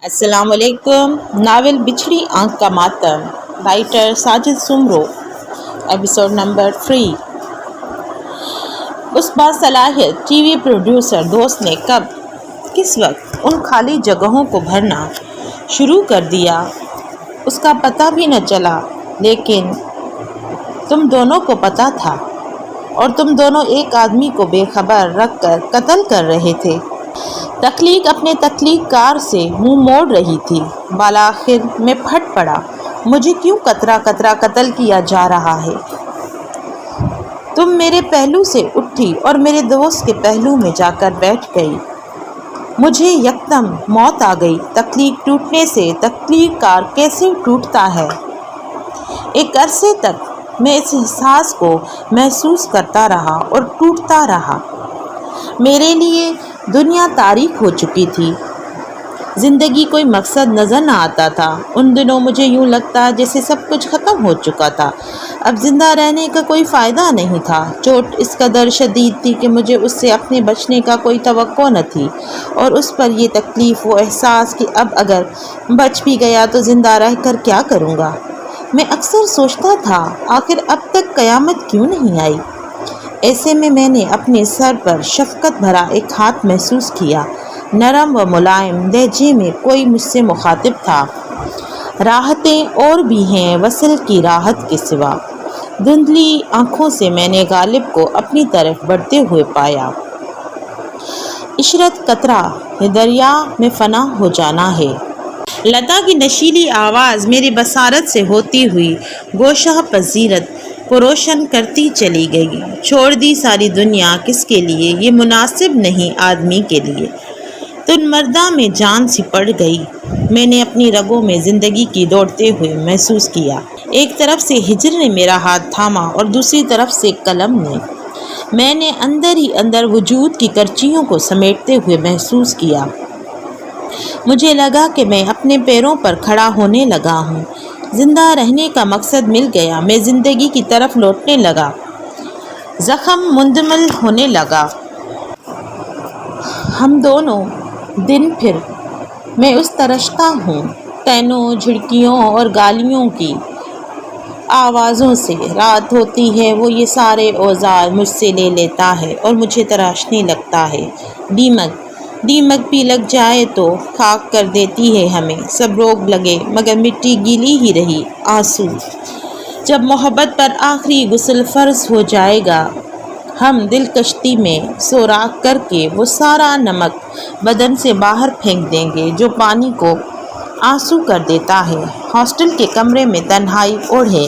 السلام علیکم۔ ناول بچھڑی آنکھ کا ماتم، writer Sajid Soomro, episode number 3۔ اس باصلاحیت ٹی وی پروڈیوسر دوست نے کب کس وقت ان خالی جگہوں کو بھرنا شروع کر دیا اس کا پتہ بھی نہ چلا، لیکن تم دونوں کو پتہ تھا اور تم دونوں ایک آدمی کو بے خبر رکھ کر قتل کر رہے تھے۔ تخلیق اپنے تخلیق کار سے منہ موڑ رہی تھی۔ بالآخر میں پھٹ پڑا، مجھے کیوں قطرہ قطرہ قتل کیا جا رہا ہے؟ تم میرے پہلو سے اٹھی اور میرے دوست کے پہلو میں جا کر بیٹھ گئی۔ مجھے یکدم موت آ گئی۔ تخلیق ٹوٹنے سے تخلیق کار کیسے ٹوٹتا ہے؟ ایک عرصے تک میں اس احساس کو محسوس کرتا رہا اور ٹوٹتا رہا۔ میرے لیے دنیا تاریک ہو چکی تھی۔ زندگی کوئی مقصد نظر نہ آتا تھا۔ ان دنوں مجھے یوں لگتا جیسے سب کچھ ختم ہو چکا تھا۔ اب زندہ رہنے کا کوئی فائدہ نہیں تھا۔ چوٹ اس قدر شدید تھی کہ مجھے اس سے اپنے بچنے کا کوئی توقع نہ تھی، اور اس پر یہ تکلیف، وہ احساس کہ اب اگر بچ بھی گیا تو زندہ رہ کر کیا کروں گا۔ میں اکثر سوچتا تھا، آخر اب تک قیامت کیوں نہیں آئی؟ ایسے میں نے اپنے سر پر شفقت بھرا ایک ہاتھ محسوس کیا۔ نرم و ملائم لہجے میں کوئی مجھ سے مخاطب تھا۔ راحتیں اور بھی ہیں وصل کی راحت کے سوا۔ دھندلی آنکھوں سے میں نے غالب کو اپنی طرف بڑھتے ہوئے پایا۔ عشرت قطرہ دریا میں فنا ہو جانا ہے۔ لتا کی نشیلی آواز میری بصارت سے ہوتی ہوئی گوشہ پذیرت کو روشن کرتی چلی گئی۔ چھوڑ دی ساری دنیا کس کے لیے؟ یہ مناسب نہیں آدمی کے لیے۔ تن مردہ میں جان سی پڑ گئی۔ میں نے اپنی رگوں میں زندگی کی دوڑتے ہوئے محسوس کیا۔ ایک طرف سے ہجر نے میرا ہاتھ تھاما اور دوسری طرف سے قلم نے۔ میں نے اندر ہی اندر وجود کی کرچیوں کو سمیٹتے ہوئے محسوس کیا۔ مجھے لگا کہ میں اپنے پیروں پر کھڑا ہونے لگا ہوں۔ زندہ رہنے کا مقصد مل گیا۔ میں زندگی کی طرف لوٹنے لگا۔ زخم مندمل ہونے لگا۔ ہم دونوں دن پھر میں اس ترشتا ہوں، ٹینوں، جھڑکیوں اور گالیوں کی آوازوں سے۔ رات ہوتی ہے، وہ یہ سارے اوزار مجھ سے لے لیتا ہے اور مجھے تراشنے لگتا ہے۔ دیمک بھی لگ جائے تو خاک کر دیتی ہے ہمیں۔ سب روگ لگے مگر مٹی گیلی ہی رہی۔ آنسو۔ جب محبت پر آخری غسل فرض ہو جائے گا، ہم دل کشتی میں سوراخ کر کے وہ سارا نمک بدن سے باہر پھینک دیں گے جو پانی کو آنسو کر دیتا ہے۔ ہاسٹل کے کمرے میں تنہائی اوڑھے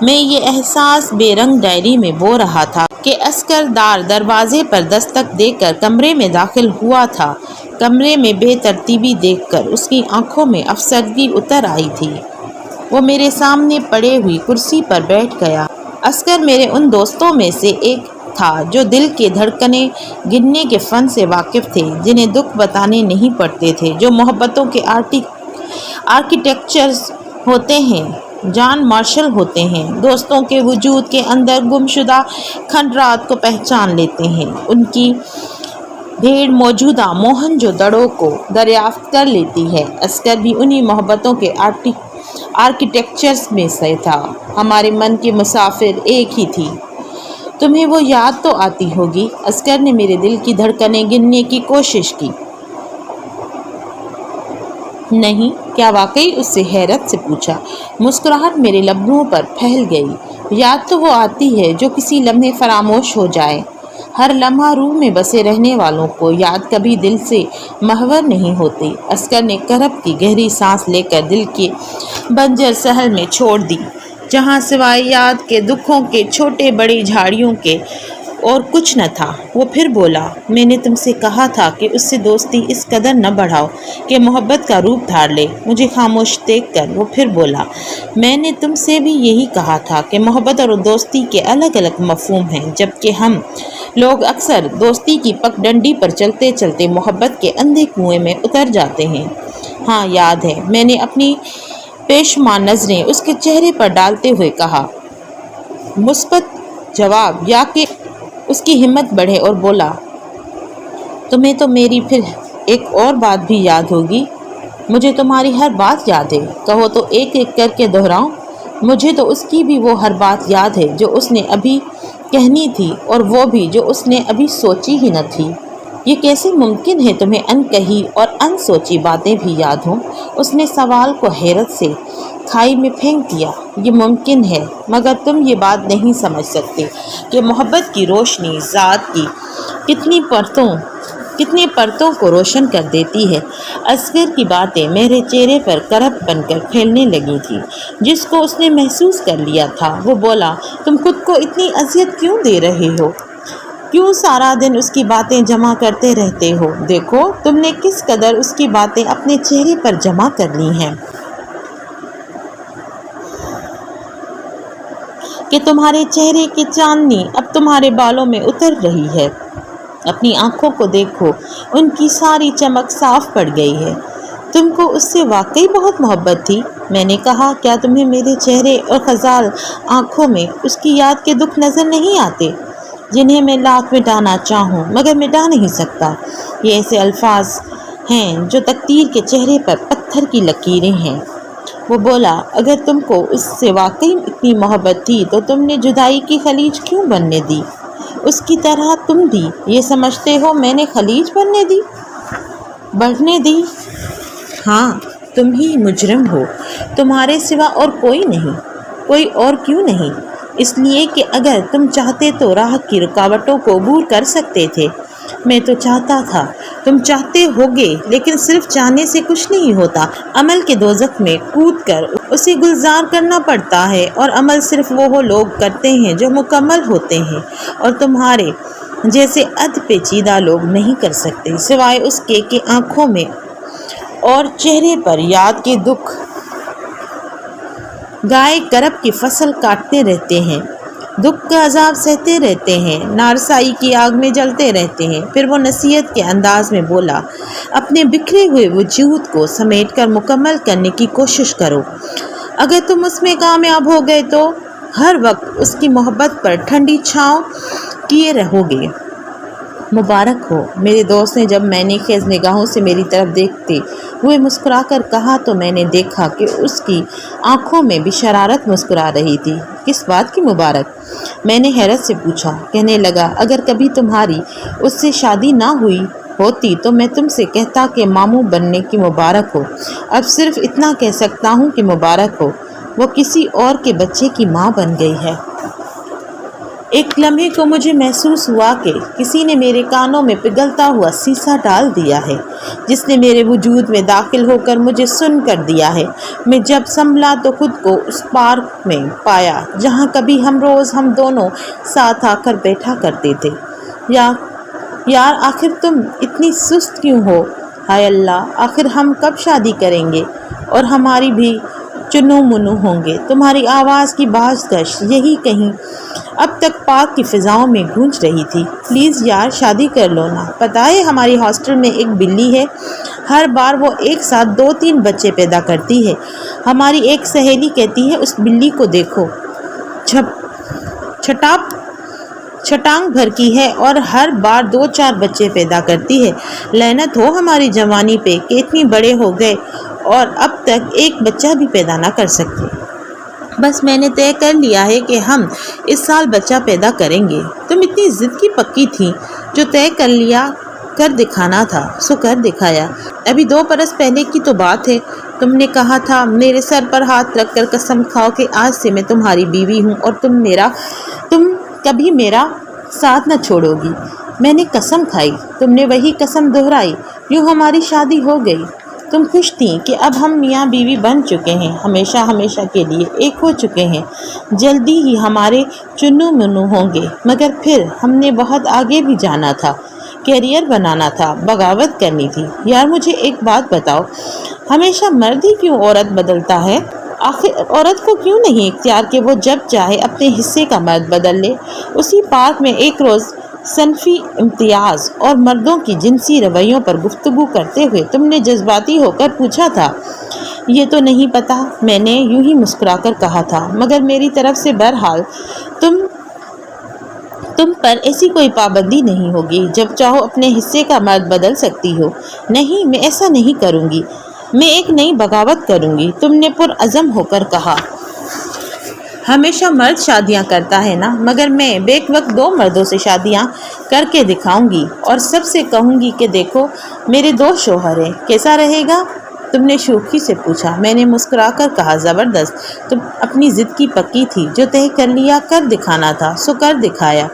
میں یہ احساس بے رنگ ڈائری میں بو رہا تھا کہ عسکر دار دروازے پر دستک دے کر کمرے میں داخل ہوا تھا۔ کمرے میں بے ترتیبی دیکھ کر اس کی آنکھوں میں افسردگی اتر آئی تھی۔ وہ میرے سامنے پڑے ہوئی کرسی پر بیٹھ گیا۔ عسکر میرے ان دوستوں میں سے ایک تھا جو دل کے دھڑکنیں گننے کے فن سے واقف تھے، جنہیں دکھ بتانے نہیں پڑتے تھے، جو محبتوں کے آرکیٹیکچرز ہوتے ہیں، جان مارشل ہوتے ہیں، دوستوں کے وجود کے اندر گمشدہ کھنڈرات کو پہچان لیتے ہیں، ان کی بھیڑ موجودہ موہن جو دڑوں کو دریافت کر لیتی ہے۔ عسکر بھی انہی محبتوں کے آرکیٹیکچرز میں سے تھا۔ ہمارے من کے مسافر ایک ہی تھی۔ تمہیں وہ یاد تو آتی ہوگی؟ عسکر نے میرے دل کی دھڑکنیں گننے کی کوشش کی۔ نہیں، کیا واقعی؟ اس سے حیرت سے پوچھا۔ مسکراہٹ میرے لبوں پر پھیل گئی۔ یاد تو وہ آتی ہے جو کسی لمحے فراموش ہو جائے۔ ہر لمحہ روح میں بسے رہنے والوں کو یاد کبھی دل سے محور نہیں ہوتی۔ عسکر نے کرب کی گہری سانس لے کر دل کے بنجر صحن میں چھوڑ دی، جہاں سوائے یاد کے دکھوں کے چھوٹے بڑے جھاڑیوں کے اور کچھ نہ تھا۔ وہ پھر بولا، میں نے تم سے کہا تھا کہ اس سے دوستی اس قدر نہ بڑھاؤ کہ محبت کا روپ دھار لے۔ مجھے خاموش دیکھ کر وہ پھر بولا، میں نے تم سے بھی یہی کہا تھا کہ محبت اور دوستی کے الگ الگ مفہوم ہیں، جبکہ ہم لوگ اکثر دوستی کی پگ ڈنڈی پر چلتے چلتے محبت کے اندھے کنویں میں اتر جاتے ہیں۔ ہاں یاد ہے، میں نے اپنی پیشمان نظریں اس کے چہرے پر ڈالتے ہوئے کہا۔ مثبت جواب یا کہ اس کی ہمت بڑھے اور بولا، تمہیں تو میری پھر ایک اور بات بھی یاد ہوگی۔ مجھے تمہاری ہر بات یاد ہے، کہو تو ایک ایک کر کے دہراؤں۔ مجھے تو اس کی بھی وہ ہر بات یاد ہے جو اس نے ابھی کہنی تھی، اور وہ بھی جو اس نے ابھی سوچی ہی نہ تھی۔ یہ کیسے ممکن ہے تمہیں ان کہی اور ان سوچی باتیں بھی یاد ہوں؟ اس نے سوال کو حیرت سے کھائی میں پھینک دیا۔ یہ ممکن ہے، مگر تم یہ بات نہیں سمجھ سکتے کہ محبت کی روشنی ذات کی کتنی پرتوں کو روشن کر دیتی ہے۔ اصغر کی باتیں میرے چہرے پر کرپ بن کر پھیلنے لگی تھی، جس کو اس نے محسوس کر لیا تھا۔ وہ بولا، تم خود کو اتنی اذیت کیوں دے رہے ہو؟ کیوں سارا دن اس کی باتیں جمع کرتے رہتے ہو؟ دیکھو تم نے کس قدر اس کی باتیں اپنے چہرے پر جمع کر لی ہیں کہ تمہارے چہرے کی چاندنی اب تمہارے بالوں میں اتر رہی ہے۔ اپنی آنکھوں کو دیکھو، ان کی ساری چمک صاف پڑ گئی ہے۔ تم کو اس سے واقعی بہت محبت تھی؟ میں نے کہا، کیا تمہیں میرے چہرے اور خزال آنکھوں میں اس کی یاد کے دکھ نظر نہیں آتے، جنہیں میں لاکھ مٹانا چاہوں مگر مٹا نہیں سکتا؟ یہ ایسے الفاظ ہیں جو تقدیر کے چہرے پر پتھر کی لکیریں ہیں۔ وہ بولا، اگر تم کو اس سے واقعی اتنی محبت تھی تو تم نے جدائی کی خلیج کیوں بننے دی؟ اس کی طرح تم بھی یہ سمجھتے ہو میں نے خلیج بڑھنے دی؟ ہاں، تم ہی مجرم ہو، تمہارے سوا اور کوئی نہیں۔ کوئی اور کیوں نہیں؟ اس لیے کہ اگر تم چاہتے تو راہ کی رکاوٹوں کو عبور کر سکتے تھے۔ میں تو چاہتا تھا، تم چاہتے ہوگے، لیکن صرف چاہنے سے کچھ نہیں ہوتا۔ عمل کے دوزخ میں کود کر اسے گلزار کرنا پڑتا ہے، اور عمل صرف وہ لوگ کرتے ہیں جو مکمل ہوتے ہیں، اور تمہارے جیسے ادھ پیچیدہ لوگ نہیں کر سکتے، سوائے اس کے کہ آنکھوں میں اور چہرے پر یاد کے دکھ گائے کرب کی فصل کاٹتے رہتے ہیں، دکھ کا عذاب سہتے رہتے ہیں، نارسائی کی آگ میں جلتے رہتے ہیں۔ پھر وہ نصیحت کے انداز میں بولا، اپنے بکھرے ہوئے وجود کو سمیٹ کر مکمل کرنے کی کوشش کرو۔ اگر تم اس میں کامیاب ہو گئے تو ہر وقت اس کی محبت پر ٹھنڈی چھاؤں کیے رہو گے۔ مبارک ہو۔ میرے دوست نے جب میں نے خیز نگاہوں سے میری طرف دیکھتے ہوئے مسکرا کر کہا تو میں نے دیکھا کہ اس کی آنکھوں میں بھی شرارت مسکرا رہی تھی۔ کس بات کی مبارک؟ میں نے حیرت سے پوچھا۔ کہنے لگا، اگر کبھی تمہاری اس سے شادی نہ ہوئی ہوتی تو میں تم سے کہتا کہ ماموں بننے کی مبارک ہو۔ اب صرف اتنا کہہ سکتا ہوں کہ مبارک ہو، وہ کسی اور کے بچے کی ماں بن گئی ہے۔ ایک لمحے کو مجھے محسوس ہوا کہ کسی نے میرے کانوں میں پگھلتا ہوا سیسا ڈال دیا ہے، جس نے میرے وجود میں داخل ہو کر مجھے سن کر دیا ہے۔ میں جب سنبھلا تو خود کو اس پارک میں پایا جہاں کبھی ہم دونوں ساتھ آ کر بیٹھا کرتے تھے۔ یار آخر تم اتنی سست کیوں ہو؟ ہائے اللہ، آخر ہم کب شادی کریں گے اور ہماری بھی چنو منو ہوں گے؟ تمہاری آواز کی باز گشت یہی کہیں اب تک پارک کی فضاؤں میں گونج رہی تھی۔ پلیز یار شادی کر لو نا۔ پتہ ہے ہماری ہاسٹل میں ایک بلی ہے، ہر بار وہ ایک ساتھ 2-3 بچے پیدا کرتی ہے۔ ہماری ایک سہیلی کہتی ہے اس بلی کو دیکھو، چھٹانگ بھر کی ہے اور ہر بار 2-4 بچے پیدا کرتی ہے۔ لعنت ہو ہماری جوانی پہ کہ اتنی بڑے ہو گئے اور اب تک ایک بچہ بھی پیدا نہ کر سکتے۔ بس میں نے طے کر لیا ہے کہ ہم اس سال بچہ پیدا کریں گے۔ تم اتنی ضد کی پکی تھی، جو طے کر لیا کر دکھانا تھا سو کر دکھایا۔ ابھی 2 برس پہلے کی تو بات ہے، تم نے کہا تھا میرے سر پر ہاتھ رکھ کر قسم کھاؤ کہ آج سے میں تمہاری بیوی ہوں اور تم کبھی میرا ساتھ نہ چھوڑو گی۔ میں نے قسم کھائی، تم نے وہی قسم دہرائی، یوں ہماری شادی ہو گئی۔ تم خوش تھیں کہ اب ہم میاں بیوی بن چکے ہیں، ہمیشہ کے لیے ایک ہو چکے ہیں، جلدی ہی ہمارے چنو منو ہوں گے۔ مگر پھر ہم نے بہت آگے بھی جانا تھا، کیریئر بنانا تھا، بغاوت کرنی تھی۔ یار مجھے ایک بات بتاؤ، ہمیشہ مرد ہی کیوں عورت بدلتا ہے؟ آخر عورت کو کیوں نہیں اختیار کہ وہ جب چاہے اپنے حصے کا مرد بدل لے؟ اسی پارک میں ایک روز صنفی امتیاز اور مردوں کی جنسی رویوں پر گفتگو کرتے ہوئے تم نے جذباتی ہو کر پوچھا تھا۔ یہ تو نہیں پتا، میں نے یوں ہی مسکرا کر کہا تھا، مگر میری طرف سے بہرحال تم پر ایسی کوئی پابندی نہیں ہوگی، جب چاہو اپنے حصے کا مرد بدل سکتی ہو۔ نہیں، میں ایسا نہیں کروں گی۔ میں ایک نئی بغاوت کروں گی، تم نے پرعزم ہو کر کہا۔ ہمیشہ مرد شادیاں کرتا ہے نا، مگر میں بیک وقت 2 مردوں سے شادیاں کر کے دکھاؤں گی اور سب سے کہوں گی کہ دیکھو میرے 2 شوہر ہیں، کیسا رہے گا؟ تم نے شوخی سے پوچھا۔ میں نے مسکرا کر کہا، زبردست، تم اپنی ضد کی پکی تھی، جو طے کر لیا کر دکھانا تھا سو کر دکھایا۔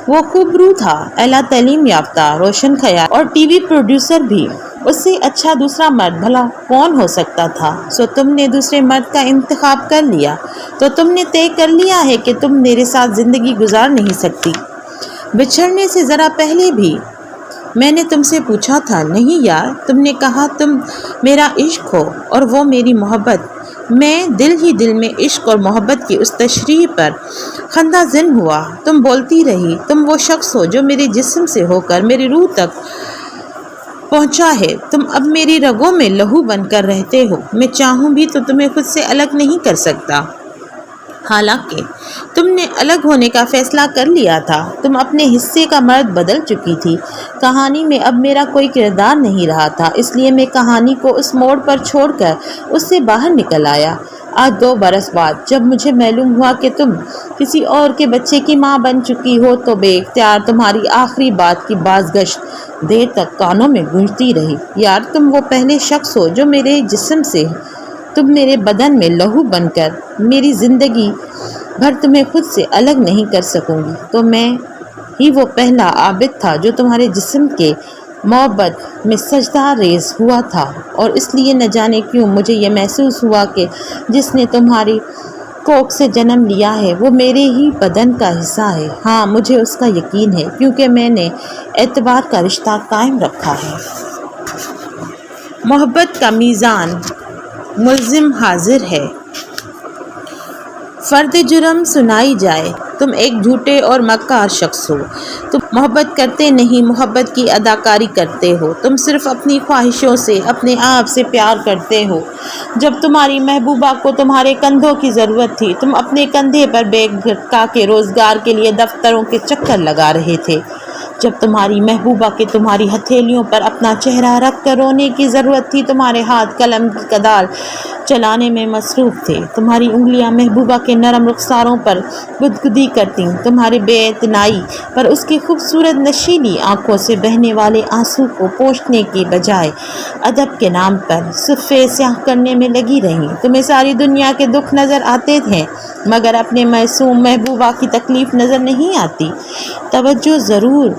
وہ خوب رو تھا، اعلیٰ تعلیم یافتہ، روشن خیال اور ٹی وی پروڈیوسر بھی، اس سے اچھا دوسرا مرد بھلا کون ہو سکتا تھا؟ سو تم نے دوسرے مرد کا انتخاب کر لیا، تو تم نے طے کر لیا ہے کہ تم میرے ساتھ زندگی گزار نہیں سکتی۔ بچھڑنے سے ذرا پہلے بھی میں نے تم سے پوچھا تھا، نہیں یار؟ تم نے کہا تم میرا عشق ہو اور وہ میری محبت۔ میں دل ہی دل میں عشق اور محبت کی اس تشریح پر خندہ زن ہوا۔ تم بولتی رہی، تم وہ شخص ہو جو میرے جسم سے ہو کر میری روح تک پہنچا ہے، تم اب میری رگوں میں لہو بن کر رہتے ہو، میں چاہوں بھی تو تمہیں خود سے الگ نہیں کر سکتا۔ حالانکہ تم نے الگ ہونے کا فیصلہ کر لیا تھا، تم اپنے حصے کا مرد بدل چکی تھی، کہانی میں اب میرا کوئی کردار نہیں رہا تھا، اس لیے میں کہانی کو اس موڑ پر چھوڑ کر اس سے باہر نکل آیا۔ آج 2 برس بعد جب مجھے معلوم ہوا کہ تم کسی اور کے بچے کی ماں بن چکی ہو تو بے اختیار تمہاری آخری بات کی بازگشت دیر تک کانوں میں گونجتی رہی، یار تم وہ پہلے شخص ہو جو میرے جسم سے، تم میرے بدن میں لہو بن کر، میری زندگی بھر تمہیں خود سے الگ نہیں کر سکوں گی۔ تو میں ہی وہ پہلا عابد تھا جو تمہارے جسم کے محبت میں سجدہ ریز ہوا تھا، اور اس لیے نہ جانے کیوں مجھے یہ محسوس ہوا کہ جس نے تمہاری کوکھ سے جنم لیا ہے وہ میرے ہی بدن کا حصہ ہے۔ ہاں مجھے اس کا یقین ہے، کیونکہ میں نے اعتبار کا رشتہ قائم رکھا ہے۔ محبت کا میزان ملزم حاضر ہے، فرد جرم سنائی جائے، تم ایک جھوٹے اور مکار شخص ہو، تم محبت کرتے نہیں، محبت کی اداکاری کرتے ہو، تم صرف اپنی خواہشوں سے، اپنے آپ سے پیار کرتے ہو۔ جب تمہاری محبوبہ کو تمہارے کندھوں کی ضرورت تھی، تم اپنے کندھے پر بیگ لٹکا کے روزگار کے لیے دفتروں کے چکر لگا رہے تھے۔ جب تمہاری محبوبہ کے تمہاری ہتھیلیوں پر اپنا چہرہ رکھ کر رونے کی ضرورت تھی، تمہارے ہاتھ قلم کی کدال چلانے میں مصروف تھے، تمہاری انگلیاں محبوبہ کے نرم رخساروں پر گدگدی کرتیں، تمہارے بے اعتنائی پر اس کی خوبصورت نشیلی آنکھوں سے بہنے والے آنسو کو پوچھنے کی بجائے ادب کے نام پر صفحے سیاہ کرنے میں لگی رہیں۔ تمہیں ساری دنیا کے دکھ نظر آتے ہیں، مگر اپنے معصوم محبوبہ کی تکلیف نظر نہیں آتی۔ توجہ ضرور،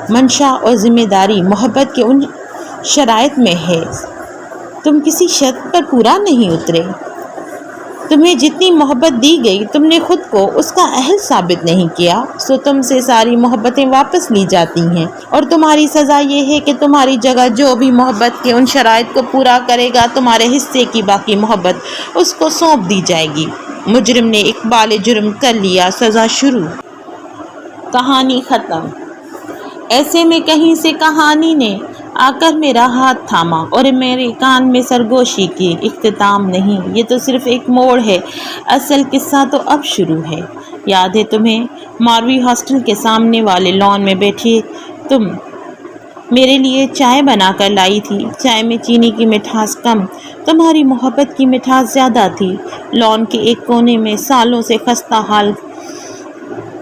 منشا اور ذمہ داری محبت کے ان شرائط میں ہے تم کسی شرط پر پورا نہیں اترے۔ تمہیں جتنی محبت دی گئی تم نے خود کو اس کا اہل ثابت نہیں کیا، سو تم سے ساری محبتیں واپس لی جاتی ہیں، اور تمہاری سزا یہ ہے کہ تمہاری جگہ جو بھی محبت کے ان شرائط کو پورا کرے گا، تمہارے حصے کی باقی محبت اس کو سونپ دی جائے گی۔ مجرم نے اقبال جرم کر لیا، سزا شروع۔ کہانی ختم۔ ایسے میں کہیں سے کہانی نے آ کر میرا ہاتھ تھاما اور میرے کان میں سرگوشی کی۔ اختتام نہیں، یہ تو صرف ایک موڑ ہے، اصل قصہ تو اب شروع ہے۔ یاد ہے تمہیں؟ ماروی ہاسٹل کے سامنے والے لان میں بیٹھی تم میرے لیے چائے بنا کر لائی تھی۔ چائے میں چینی کی مٹھاس کم، تمہاری محبت کی مٹھاس زیادہ تھی۔ لان کے ایک کونے میں سالوں سے خستہ حال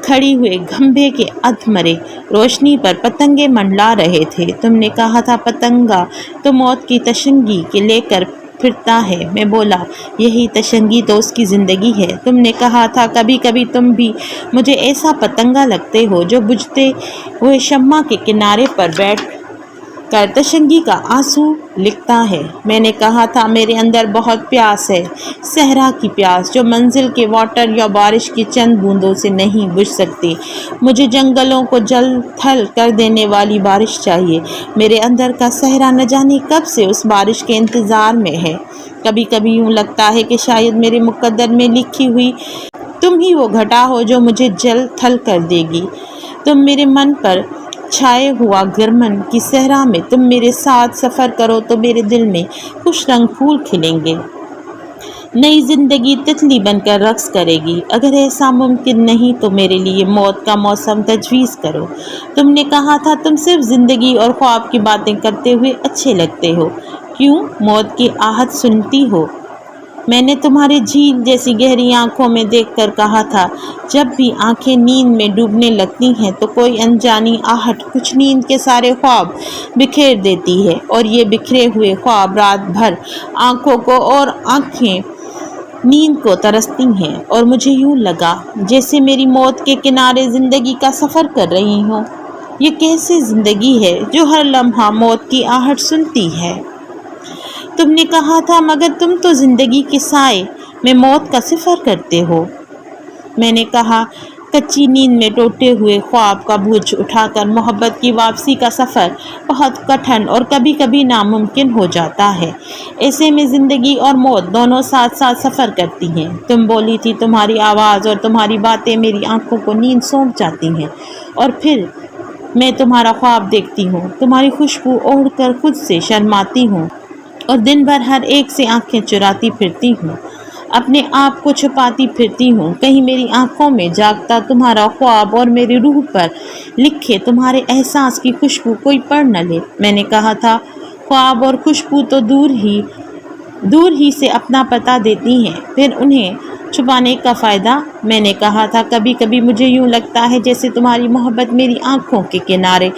کھڑی ہوئے گھمبے کے ادھمرے روشنی پر پتنگے منڈلا رہے تھے۔ تم نے کہا تھا پتنگا تو موت کی تشنگی کے لے کر پھرتا ہے۔ میں بولا یہی تشنگی تو اس کی زندگی ہے۔ تم نے کہا تھا کبھی کبھی تم بھی مجھے ایسا پتنگا لگتے ہو جو بجھتے ہوئے شمع کے کنارے پر بیٹھ کر تشنگی کا آنسو لکھتا ہے۔ میں نے کہا تھا میرے اندر بہت پیاس ہے، صحرا کی پیاس جو منزل کے واٹر یا بارش کی چند بوندوں سے نہیں بجھ سکتی۔ مجھے جنگلوں کو جل تھل کر دینے والی بارش چاہیے۔ میرے اندر کا صحرا نہ جانے کب سے اس بارش کے انتظار میں ہے۔ کبھی کبھی یوں لگتا ہے کہ شاید میرے مقدر میں لکھی ہوئی تم ہی وہ گھٹا ہو جو مجھے جل تھل کر دے گی۔ تم میرے من پر چھائے ہوا گرمن کی صحرا میں تم میرے ساتھ سفر کرو تو میرے دل میں خوش رنگ پھول کھلیں گے، نئی زندگی تتلی بن کر رقص کرے گی۔ اگر ایسا ممکن نہیں تو میرے لیے موت کا موسم تجویز کرو۔ تم نے کہا تھا تم صرف زندگی اور خواب کی باتیں کرتے ہوئے اچھے لگتے ہو۔ کیوں موت کی آہٹ سنتی ہو؟ میں نے تمہاری جھیل جیسی گہری آنکھوں میں دیکھ کر کہا تھا، جب بھی آنکھیں نیند میں ڈوبنے لگتی ہیں تو کوئی انجانی آہٹ کچھ نیند کے سارے خواب بکھیر دیتی ہے، اور یہ بکھرے ہوئے خواب رات بھر آنکھوں کو اور آنکھیں نیند کو ترستی ہیں، اور مجھے یوں لگا جیسے میری موت کے کنارے زندگی کا سفر کر رہی ہوں۔ یہ کیسی زندگی ہے جو ہر لمحہ موت کی آہٹ سنتی ہے؟ تم نے کہا تھا مگر تم تو زندگی کے سائے میں موت کا سفر کرتے ہو۔ میں نے کہا، کچی نیند میں ٹوٹے ہوئے خواب کا بوجھ اٹھا کر محبت کی واپسی کا سفر بہت کٹھن اور کبھی کبھی ناممکن ہو جاتا ہے۔ ایسے میں زندگی اور موت دونوں ساتھ ساتھ سفر کرتی ہیں۔ تم بولی تھی تمہاری آواز اور تمہاری باتیں میری آنکھوں کو نیند سونپ جاتی ہیں، اور پھر میں تمہارا خواب دیکھتی ہوں، تمہاری خوشبو اوڑھ کر خود سے شرماتی ہوں، اور دن بھر ہر ایک سے آنکھیں چراتی پھرتی ہوں، اپنے آپ کو چھپاتی پھرتی ہوں، کہیں میری آنکھوں میں جاگتا تمہارا خواب اور میری روح پر لکھے تمہارے احساس کی خوشبو کوئی پڑھ نہ لے۔ میں نے کہا تھا، خواب اور خوشبو تو دور ہی سے اپنا پتہ دیتی ہیں، پھر انہیں چھپانے کا فائدہ؟ میں نے کہا تھا، کبھی کبھی مجھے یوں لگتا ہے جیسے تمہاری محبت میری آنکھوں کے کنارے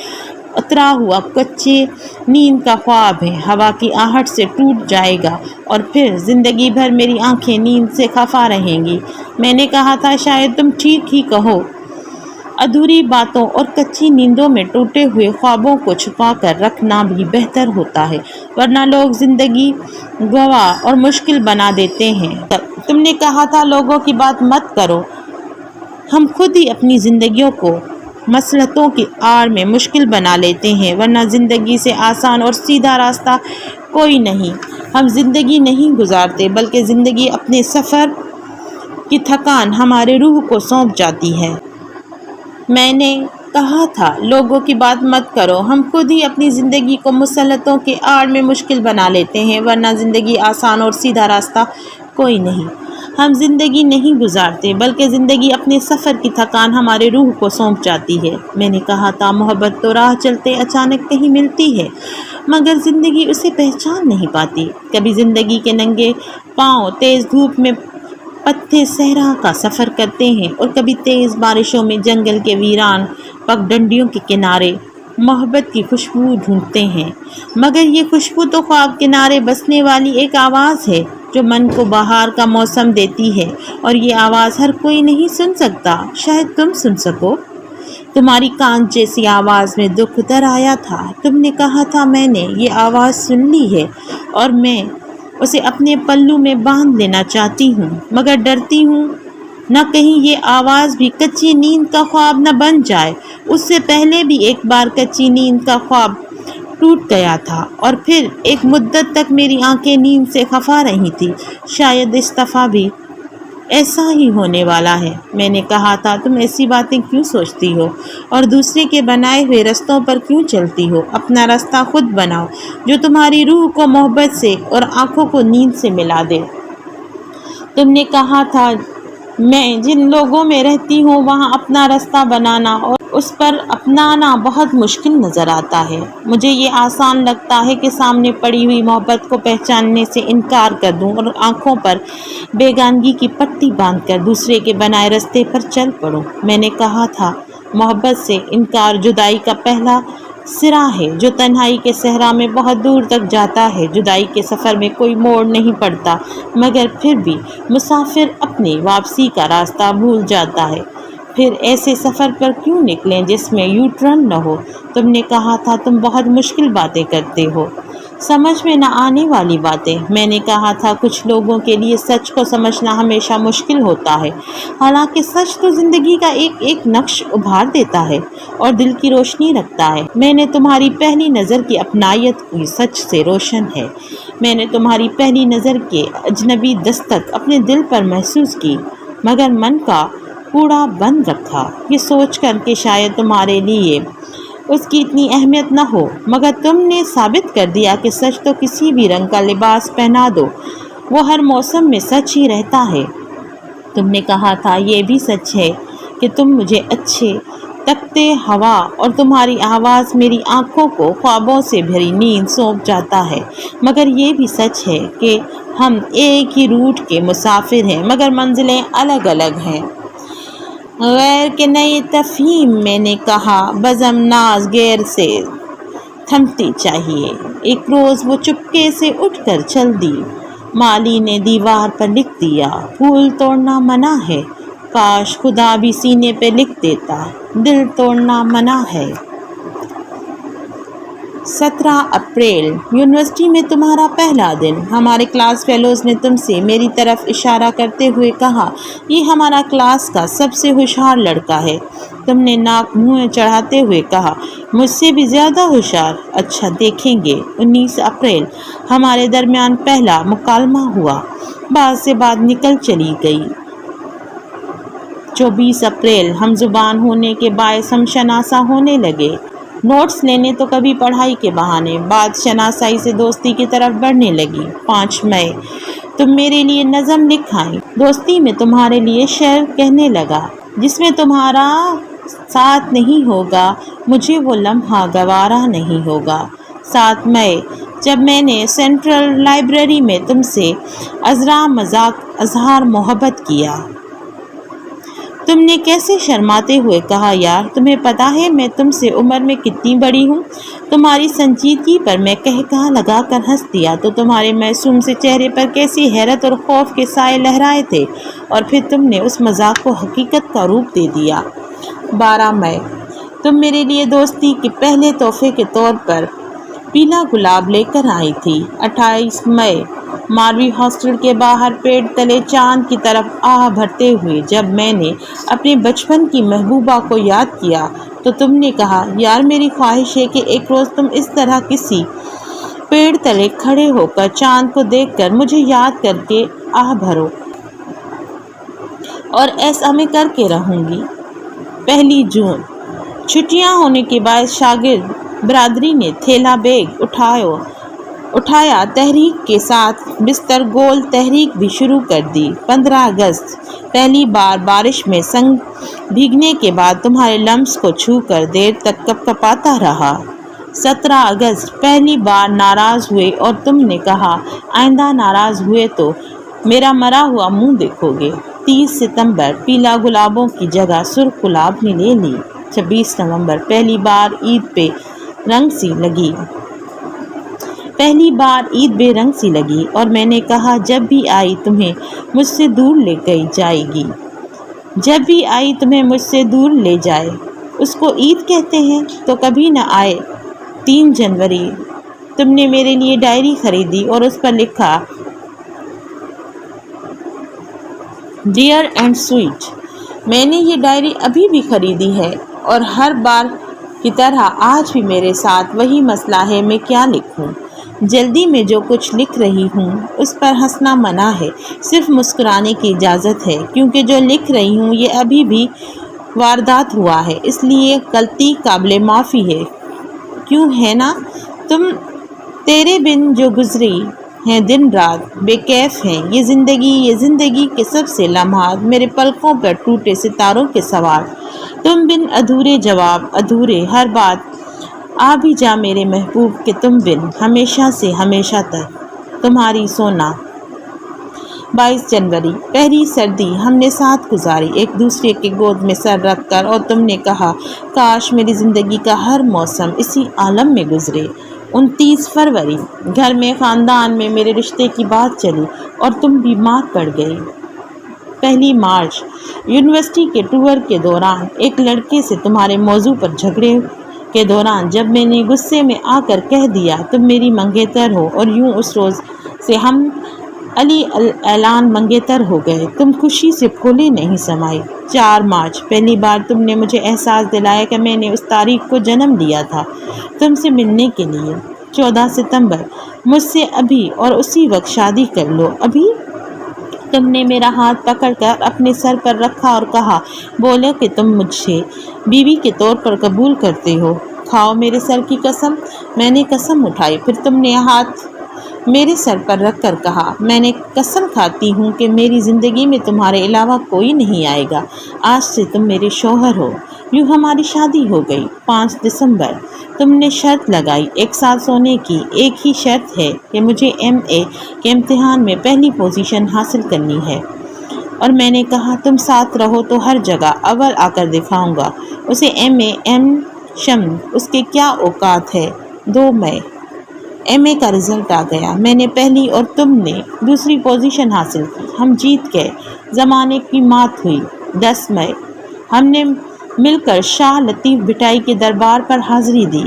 اترا ہوا کچے نیند کا خواب ہے، ہوا کی آہٹ سے ٹوٹ جائے گا اور پھر زندگی بھر میری آنکھیں نیند سے خفا رہیں گی۔ میں نے کہا تھا، شاید تم ٹھیک ہی کہو، ادھوری باتوں اور کچی نیندوں میں ٹوٹے ہوئے خوابوں کو چھپا کر رکھنا بھی بہتر ہوتا ہے، ورنہ لوگ زندگی گواہ اور مشکل بنا دیتے ہیں۔ تم نے کہا تھا، لوگوں کی بات مت کرو، ہم خود ہی اپنی زندگیوں کو مصلحتوں کی آڑ میں مشکل بنا لیتے ہیں، ورنہ زندگی سے آسان اور سیدھا راستہ کوئی نہیں۔ ہم زندگی نہیں گزارتے بلکہ زندگی اپنے سفر کی تھکان ہمارے روح کو سونپ جاتی ہے۔ میں نے کہا تھا، لوگوں کی بات مت کرو، ہم خود ہی اپنی زندگی کو مصلحتوں کی آڑ میں مشکل بنا لیتے ہیں، ورنہ زندگی آسان اور سیدھا راستہ کوئی نہیں۔ ہم زندگی نہیں گزارتے بلکہ زندگی اپنے سفر کی تھکان ہمارے روح کو سونپ جاتی ہے۔ میں نے کہا تھا، محبت تو راہ چلتے اچانک کہیں ملتی ہے، مگر زندگی اسے پہچان نہیں پاتی۔ کبھی زندگی کے ننگے پاؤں تیز دھوپ میں پتھر صحرا کا سفر کرتے ہیں، اور کبھی تیز بارشوں میں جنگل کے ویران پگڈنڈیوں کے کنارے محبت کی خوشبو ڈھونڈتے ہیں، مگر یہ خوشبو تو خواب کنارے بسنے والی ایک آواز ہے جو من کو بہار کا موسم دیتی ہے، اور یہ آواز ہر کوئی نہیں سن سکتا، شاید تم سن سکو۔ تمہاری کانچ جیسی آواز میں دکھ اتر آیا تھا۔ تم نے کہا تھا، میں نے یہ آواز سن لی ہے اور میں اسے اپنے پلو میں باندھ لینا چاہتی ہوں، مگر ڈرتی ہوں نہ کہیں یہ آواز بھی کچی نیند کا خواب نہ بن جائے۔ اس سے پہلے بھی ایک بار کچی نیند کا خواب ٹوٹ گیا تھا، اور پھر ایک مدت تک میری آنکھیں نیند سے خفا رہی تھی، شاید اس دفعہ بھی ایسا ہی ہونے والا ہے۔ میں نے کہا تھا، تم ایسی باتیں کیوں سوچتی ہو اور دوسرے کے بنائے ہوئے رستوں پر کیوں چلتی ہو؟ اپنا راستہ خود بناؤ جو تمہاری روح کو محبت سے اور آنکھوں کو نیند سے ملا دے۔ تم نے کہا تھا، میں جن لوگوں میں رہتی ہوں وہاں اپنا راستہ بنانا اور اس پر اپنانا بہت مشکل نظر آتا ہے۔ مجھے یہ آسان لگتا ہے کہ سامنے پڑی ہوئی محبت کو پہچاننے سے انکار کر دوں اور آنکھوں پر بیگانگی کی پٹی باندھ کر دوسرے کے بنائے راستے پر چل پڑوں۔ میں نے کہا تھا، محبت سے انکار جدائی کا پہلا سرا ہے جو تنہائی کے صحرا میں بہت دور تک جاتا ہے۔ جدائی کے سفر میں کوئی موڑ نہیں پڑتا، مگر پھر بھی مسافر اپنی واپسی کا راستہ بھول جاتا ہے۔ پھر ایسے سفر پر کیوں نکلیں جس میں یو ٹرن نہ ہو؟ تم نے کہا تھا، تم بہت مشکل باتیں کرتے ہو، سمجھ میں نہ آنے والی باتیں۔ میں نے کہا تھا، کچھ لوگوں کے لیے سچ کو سمجھنا ہمیشہ مشکل ہوتا ہے، حالانکہ سچ تو زندگی کا ایک ایک نقش ابھار دیتا ہے اور دل کی روشنی رکھتا ہے۔ میں نے تمہاری پہلی نظر کی اپنائیت ہوئی سچ سے روشن ہے۔ میں نے تمہاری پہلی نظر کے اجنبی دستک اپنے دل پر محسوس کی، مگر من کا کوڑا بند رکھا، یہ سوچ کر کہ شاید تمہارے لیے اس کی اتنی اہمیت نہ ہو، مگر تم نے ثابت کر دیا کہ سچ تو کسی بھی رنگ کا لباس پہنا دو وہ ہر موسم میں سچ ہی رہتا ہے۔ تم نے کہا تھا، یہ بھی سچ ہے کہ تم مجھے اچھے تکتے ہوا اور تمہاری آواز میری آنکھوں کو خوابوں سے بھری نیند سونپ جاتا ہے۔ مگر یہ بھی سچ ہے کہ ہم ایک ہی روٹ کے مسافر ہیں مگر منزلیں الگ الگ ہیں۔ غیر کے نئی تفہیم، میں نے کہا، بزم ناز غیر سے تھمتی چاہیے۔ ایک روز وہ چپکے سے اٹھ کر چل دی۔ مالی نے دیوار پر لکھ دیا، پھول توڑنا منع ہے۔ کاش خدا بھی سینے پہ لکھ دیتا، دل توڑنا منع ہے۔ 17 اپریل، یونیورسٹی میں تمہارا پہلا دن۔ ہمارے کلاس فیلوز نے تم سے میری طرف اشارہ کرتے ہوئے کہا، یہ ہمارا کلاس کا سب سے ہوشیار لڑکا ہے۔ تم نے ناک منہ چڑھاتے ہوئے کہا، مجھ سے بھی زیادہ ہوشیار؟ اچھا دیکھیں گے۔ 19 اپریل، ہمارے درمیان پہلا مکالمہ ہوا، بات سے بات نکل چلی گئی۔ 24 اپریل، ہم زبان ہونے کے باعث ہم شناسا ہونے لگے۔ نوٹس لینے تو کبھی پڑھائی کے بہانے، بعد شناسائی سے دوستی کی طرف بڑھنے لگی۔ 5 مئی، تم میرے لیے نظم لکھ آئیں۔ دوستی میں تمہارے لیے شعر کہنے لگا، جس میں تمہارا ساتھ نہیں ہوگا مجھے وہ لمحہ گوارا نہیں ہوگا۔ 7 مئی، جب میں نے سینٹرل لائبریری میں تم سے عذرا مذاق اظہار محبت کیا، تم نے کیسے شرماتے ہوئے کہا، یار تمہیں پتہ ہے میں تم سے عمر میں کتنی بڑی ہوں؟ تمہاری سنجیدگی پر میں کہا لگا کر ہنس دیا تو تمہارے معصوم سے چہرے پر کیسی حیرت اور خوف کے سائے لہرائے تھے، اور پھر تم نے اس مذاق کو حقیقت کا روپ دے دیا۔ 12 مئی، تم میرے لیے دوستی کے پہلے تحفے کے طور پر پیلا گلاب لے کر آئی تھی۔ 28 مئی، ماروی ہاسٹل کے باہر پیڑ تلے چاند کی طرف آہ بھرتے ہوئے جب میں نے اپنے بچپن کی محبوبہ کو یاد کیا تو تم نے کہا، یار میری خواہش ہے کہ ایک روز تم اس طرح کسی پیڑ تلے کھڑے ہو کر چاند کو دیکھ کر مجھے یاد کر کے آہ بھرو، اور ایسا میں کر کے رہوں گی۔ 1 جون، چھٹیاں ہونے کے بعد شاگرد برادری نے تھیلا بیگ اٹھایا، تحریک کے ساتھ بستر گول تحریک بھی شروع کر دی۔ 15 اگست، پہلی بار بارش میں سنگ بھیگنے کے بعد تمہارے لمس کو چھو کر دیر تک کپکپاتا رہا۔ 17 اگست، پہلی بار ناراض ہوئے اور تم نے کہا، آئندہ ناراض ہوئے تو میرا مرا ہوا منہ دیکھو گے۔ 30 ستمبر، پیلا گلابوں کی جگہ سرخ گلاب نے لے لی۔ 26 نومبر، پہلی بار عید بے رنگ سی لگی اور میں نے کہا، جب بھی آئی تمہیں مجھ سے دور لے جائے گی۔ جب بھی آئی تمہیں مجھ سے دور لے جائے، اس کو عید کہتے ہیں تو کبھی نہ آئے۔ 3 جنوری، تم نے میرے لیے ڈائری خریدی اور اس پر لکھا، ڈیئر اینڈ سویٹ۔ میں نے یہ ڈائری ابھی بھی خریدی ہے اور ہر بار کی طرح آج بھی میرے ساتھ وہی مسئلہ ہے، میں کیا لکھوں؟ جلدی میں جو کچھ لکھ رہی ہوں اس پر ہنسنا منع ہے، صرف مسکرانے کی اجازت ہے، کیونکہ جو لکھ رہی ہوں یہ ابھی بھی واردات ہوا ہے، اس لیے غلطی قابل معافی ہے، کیوں ہے نا؟ تیرے بن جو گزری ہیں دن رات بے کیف ہیں یہ زندگی کے سب سے لمحات، میرے پلکوں پر ٹوٹے ستاروں کے سوار، تم بن ادھورے جواب، ادھورے ہر بات، آ بھی جا میرے محبوب کہ تم بن ہمیشہ سے ہمیشہ تک، تمہاری سونا۔ 22 جنوری، پہلی سردی ہم نے ساتھ گزاری، ایک دوسرے کے گود میں سر رکھ کر، اور تم نے کہا، کاش میری زندگی کا ہر موسم اسی عالم میں گزرے۔ 29 فروری، گھر میں خاندان میں میرے رشتے کی بات چلی اور تم بیمار پڑ گئی۔ 1 مارچ، یونیورسٹی کے ٹور کے دوران ایک لڑکے سے تمہارے موضوع پر جھگڑے کے دوران جب میں نے غصے میں آ کر کہہ دیا، تم میری منگیتر ہو، اور یوں اس روز سے ہم علی اعلان منگیتر ہو گئے، تم خوشی سے پھولے نہیں سمائی۔ 4 مارچ، پہلی بار تم نے مجھے احساس دلایا کہ میں نے اس تاریخ کو جنم لیا تھا تم سے ملنے کے لیے۔ 14 ستمبر، مجھ سے ابھی اور اسی وقت شادی کر لو، ابھی؟ تم نے میرا ہاتھ پکڑ کر اپنے سر پر رکھا اور کہا، بولو کہ تم مجھے بیوی کے طور پر قبول کرتے ہو، کھاؤ میرے سر کی قسم۔ میں نے قسم اٹھائی، پھر تم نے ہاتھ میرے سر پر رکھ کر کہا، میں نے قسم کھاتی ہوں کہ میری زندگی میں تمہارے علاوہ کوئی نہیں آئے گا۔ آج سے تم میرے شوہر ہو۔ یوں ہماری شادی ہو گئی۔ 5 دسمبر تم نے شرط لگائی ایک ساتھ سونے کی۔ ایک ہی شرط ہے کہ مجھے MA کے امتحان میں پہلی پوزیشن حاصل کرنی ہے، اور میں نے کہا تم ساتھ رہو تو ہر جگہ اول آ کر دکھاؤں گا۔ اسے MA شم اس کے کیا اوقات ہے۔ 2 مئی MA کا رزلٹ آ گیا۔ میں نے پہلی اور تم نے دوسری پوزیشن حاصل کی۔ ہم جیت گئے، زمانے کی مات ہوئی۔ 10 مئی ہم نے مل کر شاہ لطیف بھٹائی کے دربار پر حاضری دی۔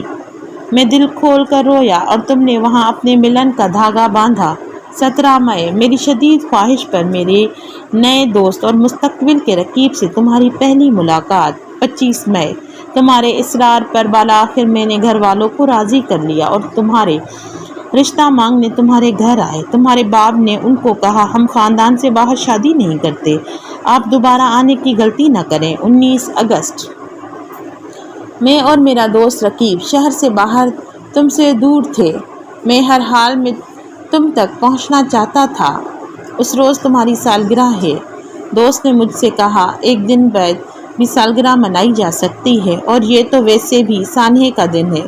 میں دل کھول کر رویا اور تم نے وہاں اپنے ملن کا دھاگا باندھا۔ 17 مئی میری شدید خواہش پر میرے نئے دوست اور مستقبل کے رقیب سے تمہاری پہلی ملاقات۔ 25 مئی تمہارے اصرار پر بالآخر میں نے گھر والوں کو راضی کر لیا اور تمہارے رشتہ مانگنے تمہارے گھر آئے۔ تمہارے باپ نے ان کو کہا ہم خاندان سے باہر شادی نہیں کرتے، آپ دوبارہ آنے کی غلطی نہ کریں۔ 19 اگست میں اور میرا دوست رقیب شہر سے باہر تم سے دور تھے۔ میں ہر حال میں تم تک پہنچنا چاہتا تھا۔ اس روز تمہاری سالگرہ ہے۔ دوست نے مجھ سے کہا ایک دن بعد بھی سالگرہ منائی جا سکتی ہے، اور یہ تو ویسے بھی سانحے کا دن ہے۔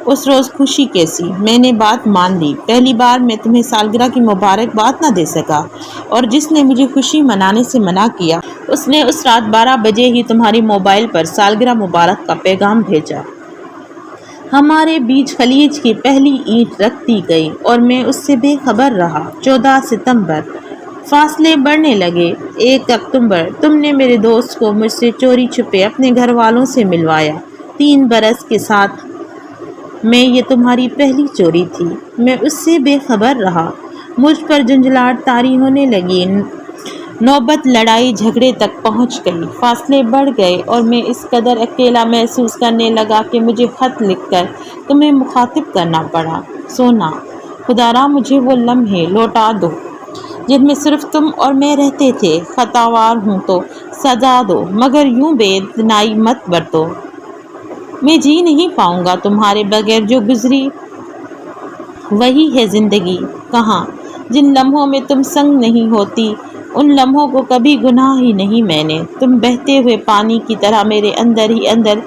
اس روز خوشی کیسی؟ میں نے بات مان لی۔ پہلی بار میں تمہیں سالگرہ کی مبارکباد نہ دے سکا، اور جس نے مجھے خوشی منانے سے منع کیا اس نے اس رات 12 بجے ہی تمہاری موبائل پر سالگرہ مبارک کا پیغام بھیجا۔ ہمارے بیچ خلیج کی پہلی اینٹ رکھ دی گئی اور میں اس سے بے خبر رہا۔ 14 ستمبر فاصلے بڑھنے لگے۔ 1 اکتوبر تم نے میرے دوست کو مجھ سے چوری چھپے اپنے گھر والوں سے ملوایا۔ 3 برس کے ساتھ میں یہ تمہاری پہلی چوری تھی۔ میں اس سے بے خبر رہا۔ مجھ پر جھنجھلاہٹ طاری ہونے لگی۔ نوبت لڑائی جھگڑے تک پہنچ گئی۔ فاصلے بڑھ گئے اور میں اس قدر اکیلا محسوس کرنے لگا کہ مجھے خط لکھ کر تمہیں مخاطب کرنا پڑا۔ سونا، خدا را مجھے وہ لمحے لوٹا دو جن میں صرف تم اور میں رہتے تھے۔ خطاوار ہوں تو سزا دو، مگر یوں بے اتنائی مت برتو۔ میں جی نہیں پاؤں گا تمہارے بغیر۔ جو گزری وہی ہے زندگی۔ کہاں جن لمحوں میں تم سنگ نہیں ہوتی، ان لمحوں کو کبھی گناہ ہی نہیں میں نے۔ تم بہتے ہوئے پانی کی طرح میرے اندر ہی اندر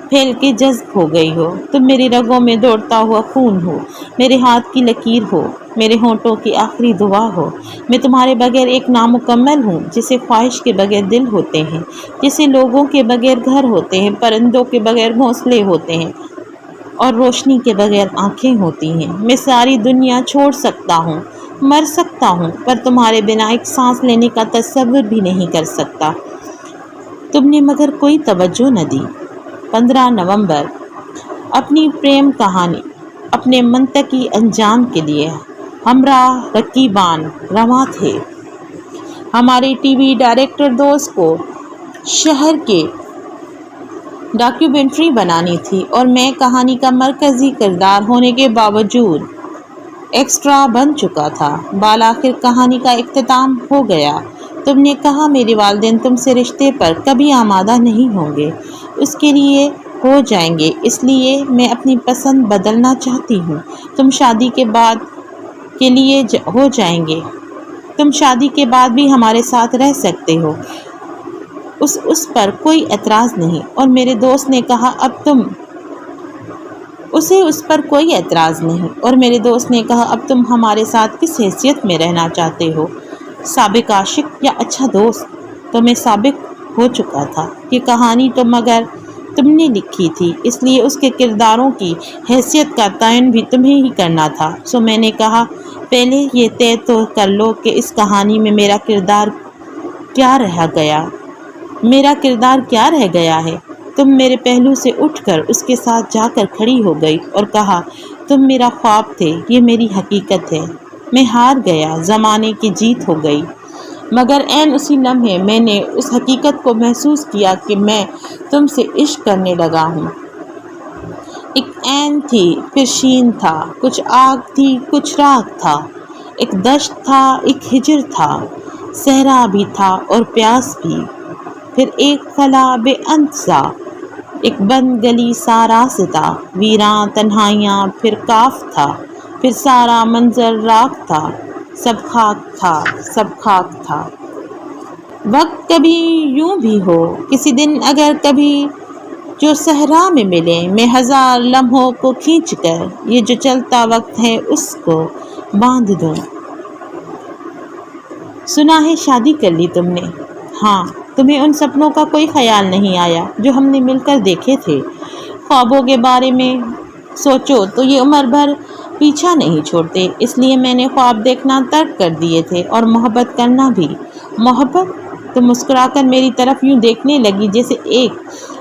پھیل کے جذب ہو گئی ہو۔ تم میری رگوں میں دوڑتا ہوا خون ہو، میرے ہاتھ کی لکیر ہو، میرے ہونٹوں کی آخری دعا ہو۔ میں تمہارے بغیر ایک نامکمل ہوں، جسے خواہش کے بغیر دل ہوتے ہیں، جسے لوگوں کے بغیر گھر ہوتے ہیں، پرندوں کے بغیر گھونسلے ہوتے ہیں، اور روشنی کے بغیر آنکھیں ہوتی ہیں۔ میں ساری دنیا چھوڑ سکتا ہوں، مر سکتا ہوں، پر تمہارے بنا ایک سانس لینے کا تصور بھی نہیں کر سکتا۔ تم نے مگر کوئی توجہ نہ دی۔ 15 نومبر اپنی پریم کہانی اپنے منطقی انجام کے لیے ہمراہ رقیبان رواں تھے۔ ہمارے TV ڈائریکٹر دوست کو شہر کے ڈاکیومنٹری بنانی تھی، اور میں کہانی کا مرکزی کردار ہونے کے باوجود ایکسٹرا بن چکا تھا۔ بالآخر کہانی کا اختتام ہو گیا۔ تم نے کہا میرے والدین تم سے رشتے پر کبھی آمادہ نہیں ہوں گے، اس کے لیے ہو جائیں گے، اس لیے میں اپنی پسند بدلنا چاہتی ہوں۔ تم شادی کے بعد کے لیے ہو جائیں گے، تم شادی کے بعد بھی ہمارے ساتھ رہ سکتے ہو، اس پر کوئی اعتراض نہیں۔ اور میرے دوست نے کہا اس پر کوئی اعتراض نہیں، اور میرے دوست نے کہا اب تم ہمارے ساتھ کس حیثیت میں رہنا چاہتے ہو، سابق عاشق یا اچھا دوست؟ تو میں سابق ہو چکا تھا۔ یہ کہانی تو مگر تم نے لکھی تھی، اس لیے اس کے کرداروں کی حیثیت کا تعین بھی تمہیں ہی کرنا تھا۔ سو میں نے کہا پہلے یہ طے تو کر لو کہ اس کہانی میں میرا کردار کیا رہ گیا ہے۔ تم میرے پہلو سے اٹھ کر اس کے ساتھ جا کر کھڑی ہو گئی اور کہا تم میرا خواب تھے، یہ میری حقیقت ہے۔ میں ہار گیا، زمانے کی جیت ہو گئی، مگر عین اسی لمحے میں نے اس حقیقت کو محسوس کیا کہ میں تم سے عشق کرنے لگا ہوں۔ ایک عین تھی، پھر شین تھا، کچھ آگ تھی، کچھ راکھ تھا، ایک دشت تھا، ایک ہجر تھا، صحرا بھی تھا اور پیاس بھی، پھر ایک خلا بے انت سا، ایک بند گلی سا راستہ، ویراں تنہائیاں، پھر کاف تھا، پھر سارا منظر راکھ تھا، سب خاک تھا، سب خاک تھا۔ وقت کبھی یوں بھی ہو، کسی دن اگر کبھی جو صحرا میں ملے، میں ہزار لمحوں کو کھینچ کر یہ جو چلتا وقت ہے اس کو باندھ دوں۔ سنا ہے شادی کر لی تم نے؟ ہاں، تمہیں ان سپنوں کا کوئی خیال نہیں آیا جو ہم نے مل کر دیکھے تھے؟ خوابوں کے بارے میں سوچو تو یہ عمر بھر پیچھا نہیں چھوڑتے، اس لیے میں نے خواب دیکھنا ترک کر دیے تھے اور محبت کرنا بھی۔ محبت؟ تم مسکرا کر میری طرف یوں دیکھنے لگی جیسے ایک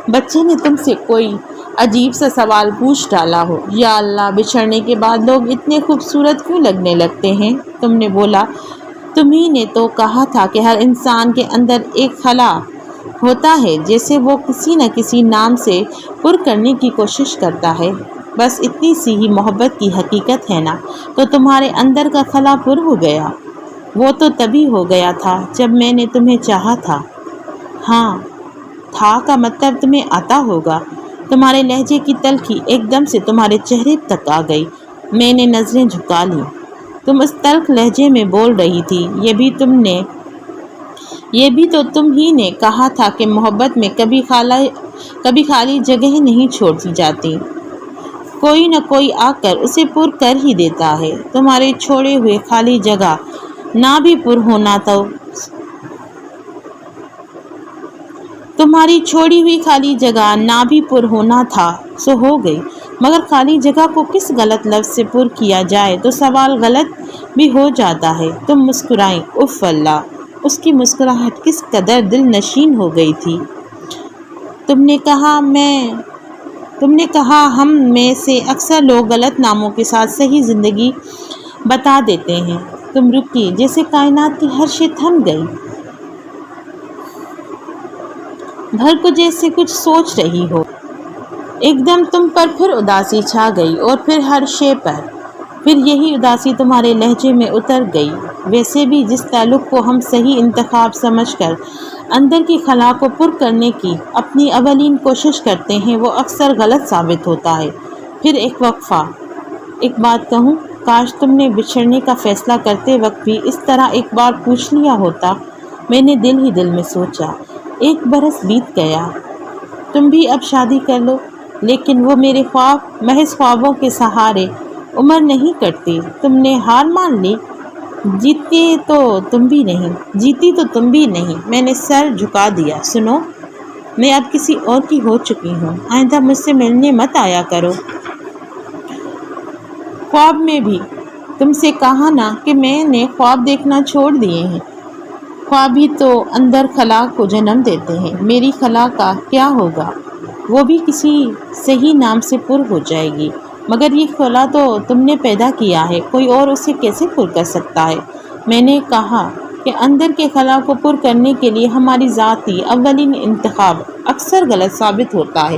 بچے نے تم سے کوئی عجیب سا سوال پوچھ ڈالا ہو۔ یا اللہ، بچھڑنے کے بعد لوگ اتنے خوبصورت کیوں لگنے لگتے ہیں؟ تم نے بولا، تمہیں نے تو کہا تھا کہ ہر انسان کے اندر ایک خلا ہوتا ہے جیسے وہ کسی نہ کسی نام سے پر کرنے کی کوشش کرتا ہے۔ بس اتنی سی ہی محبت کی حقیقت ہے نا؟ تو تمہارے اندر کا خلا پر ہو گیا۔ وہ تو تبھی ہو گیا تھا جب میں نے تمہیں چاہا تھا۔ ہاں، تھا کا مطلب تمہیں آتا ہوگا۔ تمہارے لہجے کی تلخی ایک دم سے تمہارے چہرے تک آ گئی۔ میں نے نظریں جھکا لیں۔ تم اس تلخ لہجے میں بول رہی تھی، یہ بھی تو تم ہی نے کہا تھا کہ محبت میں کبھی خالی جگہ نہیں چھوڑی جاتی، کوئی نہ کوئی آ کر اسے پر کر ہی دیتا ہے۔ تمہارے چھوڑے ہوئے خالی جگہ نہ بھی پر ہونا تو تمہاری چھوڑی ہوئی خالی جگہ نہ بھی پر ہونا تھا سو ہو گئی، مگر خالی جگہ کو کس غلط لفظ سے پر کیا جائے تو سوال غلط بھی ہو جاتا ہے۔ تم مسکرائیں۔ اف اللہ، اس کی مسکراہٹ کس قدر دل نشین ہو گئی تھی۔ تم نے کہا ہم میں سے اکثر لوگ غلط ناموں کے ساتھ صحیح زندگی بتا دیتے ہیں۔ تم رکی جیسے کائنات کی ہر شے تھم گئی، بھر کو جیسے کچھ سوچ رہی ہو۔ ایک دم تم پر پھر اداسی چھا گئی اور پھر ہر شے پر۔ پھر یہی اداسی تمہارے لہجے میں اتر گئی۔ ویسے بھی جس تعلق کو ہم صحیح انتخاب سمجھ کر اندر کی خلا کو پر کرنے کی اپنی اولین کوشش کرتے ہیں وہ اکثر غلط ثابت ہوتا ہے۔ پھر ایک وقفہ۔ ایک بات کہوں، کاش تم نے بچھڑنے کا فیصلہ کرتے وقت بھی اس طرح ایک بار پوچھ لیا ہوتا۔ میں نے دل ہی دل میں سوچا، 1 برس بیت گیا، تم بھی اب شادی کر لو، لیکن وہ میرے خواب محض خوابوں کے سہارے عمر نہیں کٹتی۔ تم نے ہار مان لی، جیتی تو تم بھی نہیں۔ میں نے سر جھکا دیا۔ سنو، میں اب کسی اور کی ہو چکی ہوں، آئندہ مجھ سے ملنے مت آیا کرو۔ خواب میں بھی تم سے کہا نا کہ میں نے خواب دیکھنا چھوڑ دیے ہیں۔ خواب ہی تو اندر خلا کو جنم دیتے ہیں۔ میری خلا کا کیا ہوگا؟ وہ بھی کسی صحیح نام سے پر ہو جائے گی، مگر یہ خلا تو تم نے پیدا کیا ہے، کوئی اور اسے کیسے پر کر سکتا ہے؟ میں نے کہا کہ اندر کے خلا کو پر کرنے کے لیے ہماری ذاتی اولین انتخاب اکثر غلط ثابت ہوتا ہے،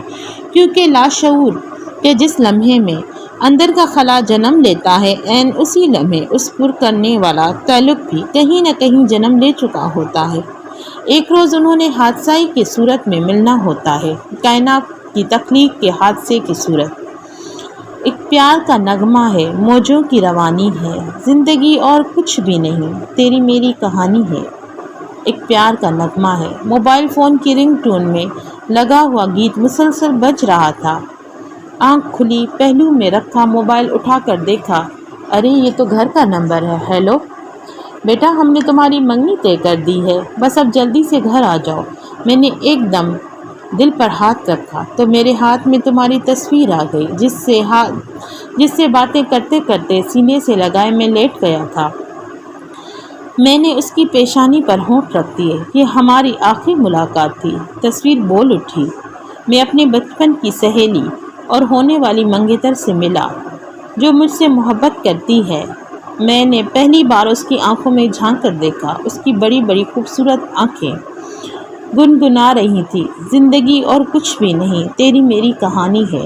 کیونکہ لاشعور کے جس لمحے میں اندر کا خلا جنم لیتا ہے، عین اسی لمحے اس پر کرنے والا تعلق بھی کہیں نہ کہیں جنم لے چکا ہوتا ہے۔ ایک روز انہوں نے حادثہ کی صورت میں ملنا ہوتا ہے، کائنات کی تخلیق کے حادثے کی صورت۔ ایک پیار کا نغمہ ہے، موجوں کی روانی ہے، زندگی اور کچھ بھی نہیں، تیری میری کہانی ہے۔ ایک پیار کا نغمہ ہے۔ موبائل فون کی رنگ ٹون میں لگا ہوا گیت مسلسل بج رہا تھا۔ آنکھ کھلی، پہلو میں رکھا موبائل اٹھا کر دیکھا، ارے یہ تو گھر کا نمبر ہے۔ ہیلو بیٹا، ہم نے تمہاری منگنی طے کر دی ہے، بس اب جلدی سے گھر آ جاؤ۔ میں نے ایک دم دل پر ہاتھ رکھا تو میرے ہاتھ میں تمہاری تصویر آ گئی، جس سے باتیں کرتے کرتے سینے سے لگائے میں لیٹ گیا تھا۔ میں نے اس کی پیشانی پر ہونٹ رکھ دیے۔ یہ ہماری آخری ملاقات تھی۔ تصویر بول اٹھی۔ میں اپنے بچپن کی سہیلی اور ہونے والی منگیتر سے ملا، جو مجھ سے محبت کرتی ہے۔ میں نے پہلی بار اس کی آنکھوں میں جھانک کر دیکھا۔ اس کی بڑی بڑی خوبصورت آنکھیں گنگنا رہی تھی، زندگی اور کچھ بھی نہیں، تیری میری کہانی ہے۔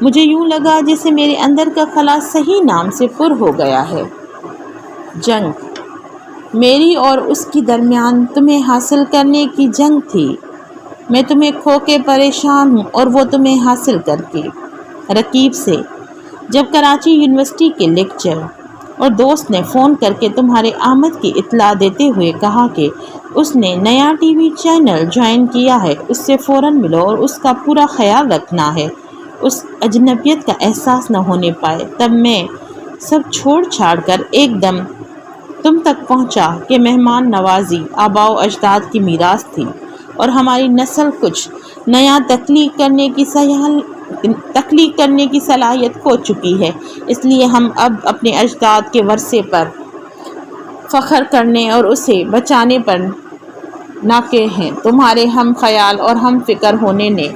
مجھے یوں لگا جیسے میرے اندر کا خلا صحیح نام سے پر ہو گیا ہے۔ جنگ میری اور اس کی درمیان تمہیں حاصل کرنے کی جنگ تھی۔ میں تمہیں کھو کے پریشان ہوں اور وہ تمہیں حاصل کر کے۔ رقیب سے جب کراچی یونیورسٹی کے لیکچر اور دوست نے فون کر کے تمہارے آمد کی اطلاع دیتے ہوئے کہا کہ اس نے نیا ٹی وی چینل جوائن کیا ہے، اس سے فوراً ملو اور اس کا پورا خیال رکھنا ہے، اس اجنبیت کا احساس نہ ہونے پائے، تب میں سب چھوڑ چھاڑ کر ایک دم تم تک پہنچا کہ مہمان نوازی آباء و اجداد کی میراث تھی اور ہماری نسل کچھ نیا تخلیق کرنے کی صلاحیت کھو چکی ہے، اس لیے ہم اب اپنے اجداد کے ورثے پر فخر کرنے اور اسے بچانے پر ناکے ہیں۔ تمہارے ہم خیال اور ہم فکر ہونے نے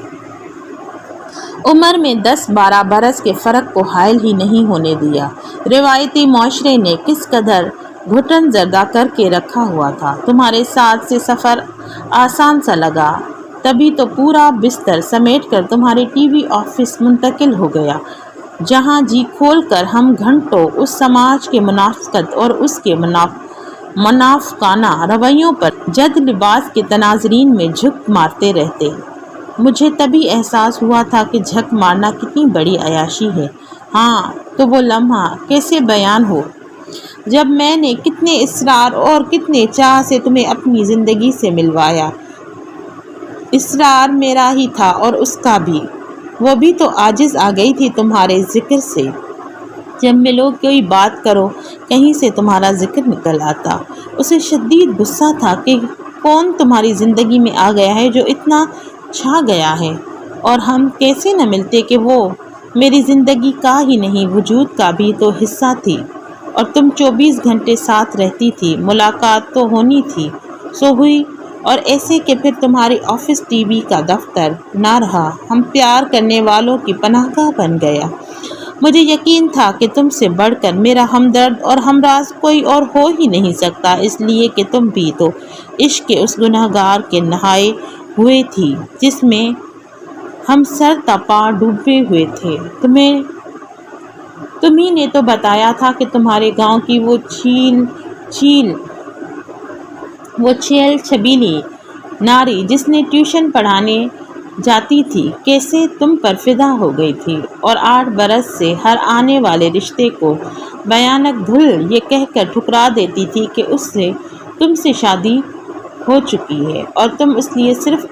عمر میں 10-12 برس کے فرق کو حائل ہی نہیں ہونے دیا۔ روایتی معاشرے نے کس قدر گھٹن زدہ کر کے رکھا ہوا تھا، تمہارے ساتھ سے سفر آسان سا لگا، تبھی تو پورا بستر سمیٹ کر تمہارے ٹی وی آفس منتقل ہو گیا، جہاں جی کھول کر ہم گھنٹوں اس سماج کے منافقت اور اس کے منافقانہ رویوں پر جد لباس کے تناظرین میں جھک مارتے رہتے۔ مجھے تبھی احساس ہوا تھا کہ جھک مارنا کتنی بڑی عیاشی ہے۔ ہاں تو وہ لمحہ کیسے بیان ہو جب میں نے کتنے اصرار اور کتنے چاہ سے تمہیں اپنی زندگی سے ملوایا۔ اصرار میرا ہی تھا اور اس کا بھی، وہ بھی تو عاجز آ گئی تھی تمہارے ذکر سے۔ جب ملو کوئی بات کرو کہیں سے تمہارا ذکر نکل آتا۔ اسے شدید غصہ تھا کہ کون تمہاری زندگی میں آ گیا ہے جو اتنا چھا گیا ہے، اور ہم کیسے نہ ملتے کہ وہ میری زندگی کا ہی نہیں وجود کا بھی تو حصہ تھی، اور تم 24 گھنٹے ساتھ رہتی تھی، ملاقات تو ہونی تھی، سو ہوئی، اور ایسے کہ پھر تمہاری آفس ٹی وی کا دفتر نہ رہا، ہم پیار کرنے والوں کی پناہ گاہ بن گیا۔ مجھے یقین تھا کہ تم سے بڑھ کر میرا ہمدرد اور ہمراز کوئی اور ہو ہی نہیں سکتا، اس لیے کہ تم بھی تو عشق کے اس گناہ گار کے نہائے ہوئے تھی جس میں ہم سر تا پا ڈوبے ہوئے تھے۔ تمہیں نے تو بتایا تھا کہ تمہارے گاؤں کی وہ چھیل چھبیلی ناری جس نے ٹیوشن پڑھانے جاتی تھی کیسے تم پر فدا ہو گئی تھی، اور 8 برس سے ہر آنے والے رشتے کو بیانک دھل یہ کہہ کر ٹھکرا دیتی تھی کہ تم سے شادی ہو چکی ہے، اور تم اس لیے صرف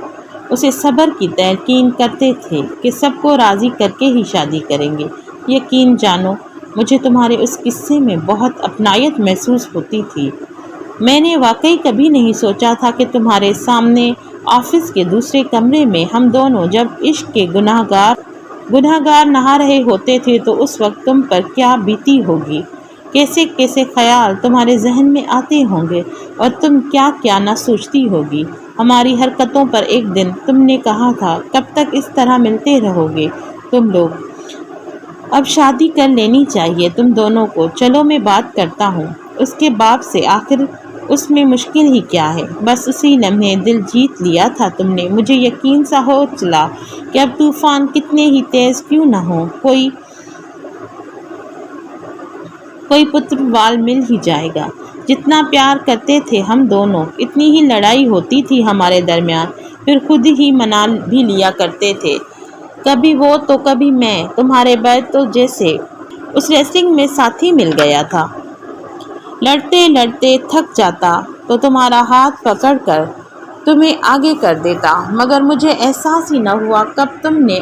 اسے صبر کی تلقین کرتے تھے کہ سب کو راضی کر کے ہی شادی کریں گے۔ یقین جانو مجھے تمہارے اس قصے میں بہت اپنائیت محسوس ہوتی تھی۔ میں نے واقعی کبھی نہیں سوچا تھا کہ تمہارے سامنے آفس کے دوسرے کمرے میں ہم دونوں جب عشق کے گناہ گار نہا رہے ہوتے تھے تو اس وقت تم پر کیا بیتی ہوگی، کیسے کیسے خیال تمہارے ذہن میں آتے ہوں گے، اور تم کیا کیا نہ سوچتی ہوگی۔ ہماری حرکتوں پر ایک دن تم نے کہا تھا کب تک اس طرح ملتے رہو گے تم لوگ، اب شادی کر لینی چاہیے تم دونوں کو۔ چلو میں بات کرتا ہوں اس کے باپ سے، آخر اس میں مشکل ہی کیا ہے۔ بس اسی لمحے دل جیت لیا تھا تم نے، مجھے یقین سا ہو چلا کہ اب طوفان کتنے ہی تیز کیوں نہ ہو کوئی پتوال مل ہی جائے گا۔ جتنا پیار کرتے تھے ہم دونوں اتنی ہی لڑائی ہوتی تھی ہمارے درمیان، پھر خود ہی منا بھی لیا کرتے تھے، کبھی وہ تو کبھی میں۔ تمہارے بعد تو جیسے اس ریسلنگ میں ساتھی مل گیا تھا، لڑتے لڑتے تھک جاتا تو تمہارا ہاتھ پکڑ کر تمہیں آگے کر دیتا، مگر مجھے احساس ہی نہ ہوا کب تم نے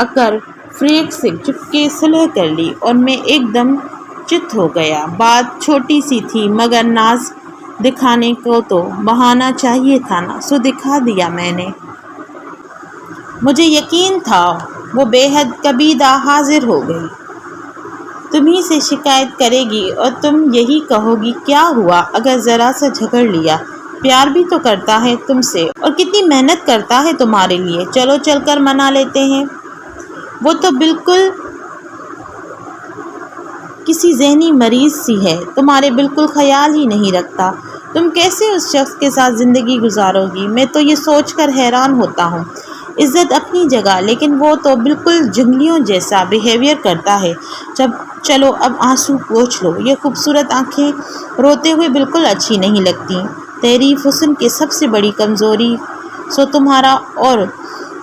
اکر فریق سے چپکے صلح کر لی اور میں ایک دم چت ہو گیا۔ بات چھوٹی سی تھی مگر ناز دکھانے کو تو بہانہ چاہیے تھا نا، سو دکھا دیا میں نے۔ مجھے یقین تھا وہ بے حد کبیدہ حاضر ہو گئی، تمہیں سے شکایت کرے گی اور تم یہی کہو گی کیا ہوا اگر ذرا سا جھگڑ لیا، پیار بھی تو کرتا ہے تم سے اور کتنی محنت کرتا ہے تمہارے لیے، چلو چل کر منا لیتے ہیں۔ وہ تو بالکل کسی ذہنی مریض سی ہے، تمہارے بالکل خیال ہی نہیں رکھتا، تم کیسے اس شخص کے ساتھ زندگی گزارو گی، میں تو یہ سوچ کر حیران ہوتا ہوں۔ عزت اپنی جگہ، لیکن وہ تو بالکل جنگلیوں جیسا بیہیویئر کرتا ہے۔ چلو اب آنسو پوچھ لو، یہ خوبصورت آنکھیں روتے ہوئے بالکل اچھی نہیں لگتی۔ تعریف حسن کی سب سے بڑی کمزوری، سو تمہارا اور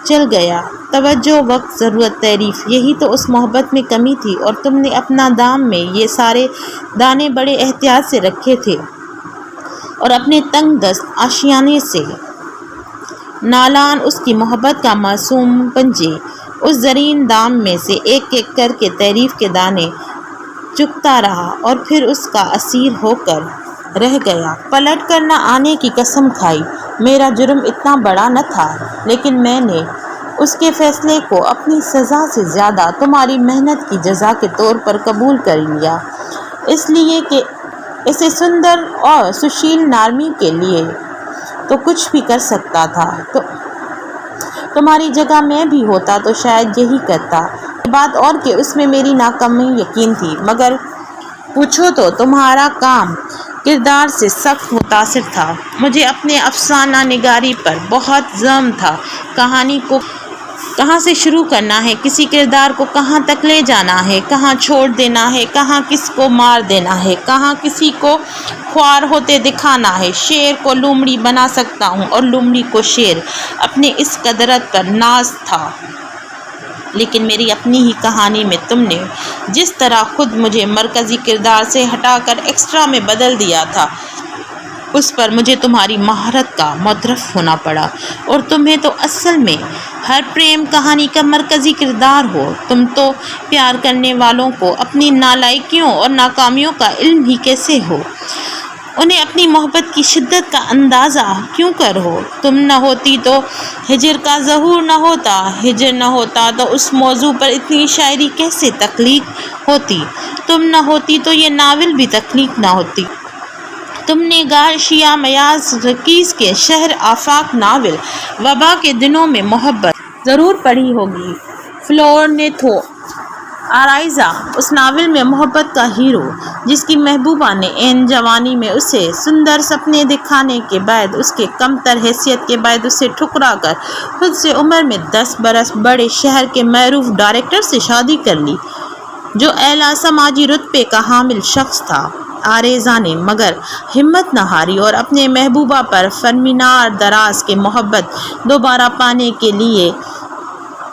چل گیا توجہ، وقت، ضرورت، تعریف، یہی تو اس محبت میں کمی تھی، اور تم نے اپنا دام میں یہ سارے دانے بڑے احتیاط سے رکھے تھے اور اپنے تنگ دست آشیانے سے نالان اس کی محبت کا معصوم پنجے اس زرین دام میں سے ایک ایک کر کے تعریف کے دانے چکتا رہا اور پھر اس کا اسیر ہو کر رہ گیا۔ پلٹ کر نہ آنے کی قسم کھائی۔ میرا جرم اتنا بڑا نہ تھا، لیکن میں نے اس کے فیصلے کو اپنی سزا سے زیادہ تمہاری محنت کی جزا کے طور پر قبول کر لیا، اس لیے کہ اسے سندر اور سشیل نارمی کے لیے تو کچھ بھی کر سکتا تھا۔ تو تمہاری جگہ میں بھی ہوتا تو شاید یہی کرتا۔ بات اور کہ اس میں میری ناکامی یقین تھی، مگر پوچھو تو تمہارا کام کردار سے سخت متاثر تھا۔ مجھے اپنے افسانہ نگاری پر بہت زم تھا۔ کہانی کو کہاں سے شروع کرنا ہے، کسی کردار کو کہاں تک لے جانا ہے، کہاں چھوڑ دینا ہے، کہاں کس کو مار دینا ہے، کہاں کسی کو خوار ہوتے دکھانا ہے۔ شیر کو لومڑی بنا سکتا ہوں اور لومڑی کو شیر، اپنے اس قدرت پر ناز تھا، لیکن میری اپنی ہی کہانی میں تم نے جس طرح خود مجھے مرکزی کردار سے ہٹا کر ایکسٹرا میں بدل دیا تھا، اس پر مجھے تمہاری مہارت کا معترف ہونا پڑا۔ اور تمہیں تو اصل میں ہر پریم کہانی کا مرکزی کردار ہو۔ تم تو پیار کرنے والوں کو اپنی نالائکیوں اور ناکامیوں کا علم ہی کیسے ہو؟ انہیں اپنی محبت کی شدت کا اندازہ کیوں کر ہو؟ تم نہ ہوتی تو ہجر کا ظہور نہ ہوتا، ہجر نہ ہوتا تو اس موضوع پر اتنی شاعری کیسے تخلیق ہوتی؟ تم نہ ہوتی تو یہ ناول بھی تخلیق نہ ہوتی۔ تم نے گارشیا میاز رکیز کے شہر آفاق ناول وبا کے دنوں میں محبت ضرور پڑھی ہوگی۔ فلورنیتو آرائزا اس ناول میں محبت کا ہیرو، جس کی محبوبہ نے عین جوانی میں اسے سندر سپنے دکھانے کے بعد، اس کے کم تر حیثیت کے بعد اسے ٹھکرا کر خود سے عمر میں 10 برس بڑے شہر کے معروف ڈائریکٹر سے شادی کر لی، جو اعلیٰ سماجی رتبے کا حامل شخص تھا۔ آریزا نے مگر ہمت نہ ہاری اور اپنے محبوبہ پر فرمینار دراز کے محبت دوبارہ پانے کے لیے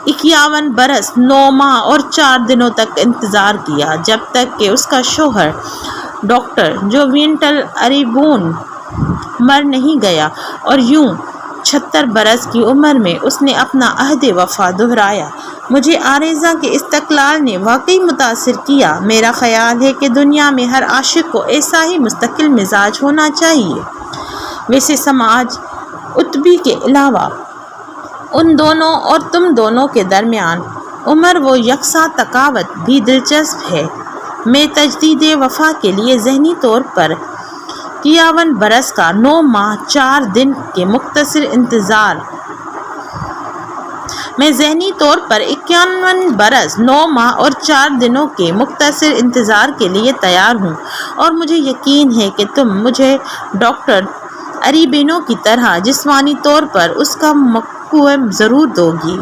51 برس 9 ماہ اور 4 دنوں تک انتظار کیا، جب تک کہ اس کا شوہر ڈاکٹر جوینٹل اریبون مر نہیں گیا، اور یوں 76 برس کی عمر میں اس نے اپنا عہد وفا دہرایا۔ مجھے آریزا کے استقلال نے واقعی متاثر کیا۔ میرا خیال ہے کہ دنیا میں ہر عاشق کو ایسا ہی مستقل مزاج ہونا چاہیے۔ ویسے سماج اتبی کے علاوہ ان دونوں اور تم دونوں کے درمیان عمر و یکساں تفاوت بھی دلچسپ ہے۔ میں تجدید وفا کے لیے ذہنی طور پر 51 برس کا 9 ماہ 4 دن کے مختصر انتظار میں ذہنی طور پر 51 برس 9 ماہ اور 4 دنوں کے مختصر انتظار کے لیے تیار ہوں، اور مجھے یقین ہے کہ تم مجھے ڈاکٹر اریبینو کی طرح جسمانی طور پر اس کا موقع ضرور دو گی۔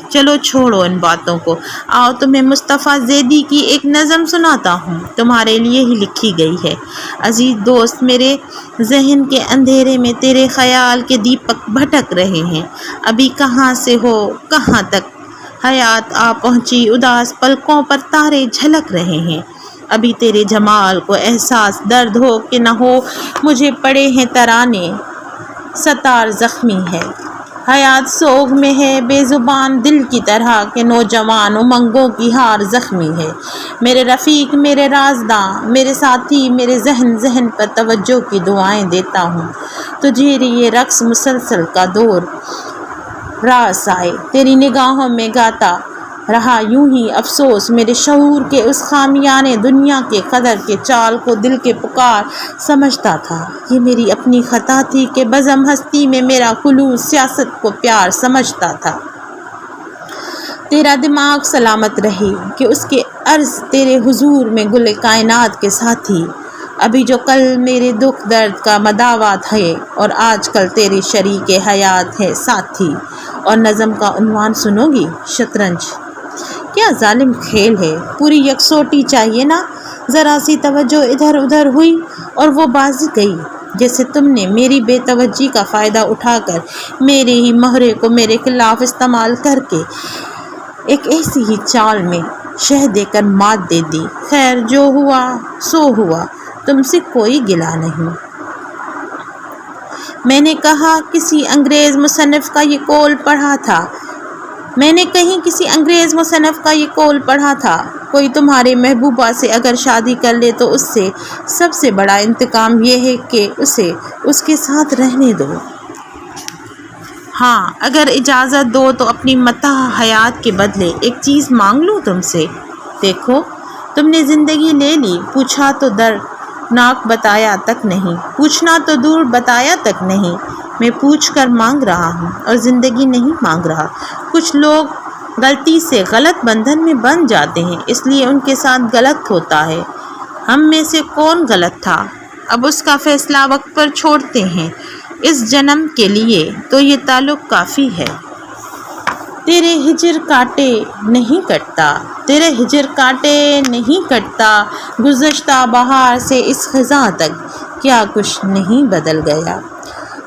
چلو چھوڑو ان باتوں کو، آؤ تمہیں مصطفیٰ زیدی کی ایک نظم سناتا ہوں، تمہارے لیے ہی لکھی گئی ہے۔ عزیز دوست، میرے ذہن کے اندھیرے میں تیرے خیال کے دیپک بھٹک رہے ہیں۔ ابھی کہاں سے ہو کہاں تک حیات آ پہنچی، اداس پلکوں پر تارے جھلک رہے ہیں۔ ابھی تیرے جمال کو احساس درد ہو کہ نہ ہو، مجھے پڑے ہیں ترانے ستار زخمی ہے۔ حیات سوگ میں ہے بے زبان دل کی طرح کہ نوجوان امنگوں کی ہار زخمی ہے۔ میرے رفیق، میرے رازداں، میرے ساتھی، میرے ذہن پر توجہ کی دعائیں دیتا ہوں۔ تجھے یہ رقص مسلسل کا دور راس آئے، تیری نگاہوں میں گاتا رہا یوں ہی افسوس، میرے شعور کے اس خامیانے دنیا کے قدر کے چال کو دل کے پکار سمجھتا تھا۔ یہ میری اپنی خطا تھی کہ بزم ہستی میں میرا خلوص سیاست کو پیار سمجھتا تھا۔ تیرا دماغ سلامت رہے کہ اس کے عرض تیرے حضور میں گل کائنات کے ساتھی، ابھی جو کل میرے دکھ درد کا مداوات ہے اور آج کل تیرے شریک حیات ہے ساتھی۔ اور نظم کا عنوان سنو گی؟ شطرنج۔ کیا ظالم کھیل ہے، پوری یکسوٹی چاہیے نا، ذرا سی توجہ ادھر ادھر ہوئی اور وہ باز گئی۔ جیسے تم نے میری بے توجہی کا فائدہ اٹھا کر میرے ہی مہرے کو میرے خلاف استعمال کر کے ایک ایسی ہی چال میں شہ دے کر مات دے دی۔ خیر، جو ہوا سو ہوا، تم سے کوئی گلہ نہیں۔ میں نے کہا کسی انگریز مصنف کا یہ قول پڑھا تھا کوئی تمہارے محبوبہ سے اگر شادی کر لے تو اس سے سب سے بڑا انتقام یہ ہے کہ اسے اس کے ساتھ رہنے دو۔ ہاں، اگر اجازت دو تو اپنی متاع حیات کے بدلے ایک چیز مانگ لوں تم سے۔ دیکھو، تم نے زندگی لے لی، پوچھنا تو دور بتایا تک نہیں۔ میں پوچھ کر مانگ رہا ہوں اور زندگی نہیں مانگ رہا۔ کچھ لوگ غلطی سے غلط بندھن میں بندھ جاتے ہیں، اس لیے ان کے ساتھ غلط ہوتا ہے۔ ہم میں سے کون غلط تھا، اب اس کا فیصلہ وقت پر چھوڑتے ہیں۔ اس جنم کے لیے تو یہ تعلق کافی ہے۔ تیرے ہجر کاٹے نہیں کٹتا، گزشتہ بہار سے اس خزاں تک کیا کچھ نہیں بدل گیا۔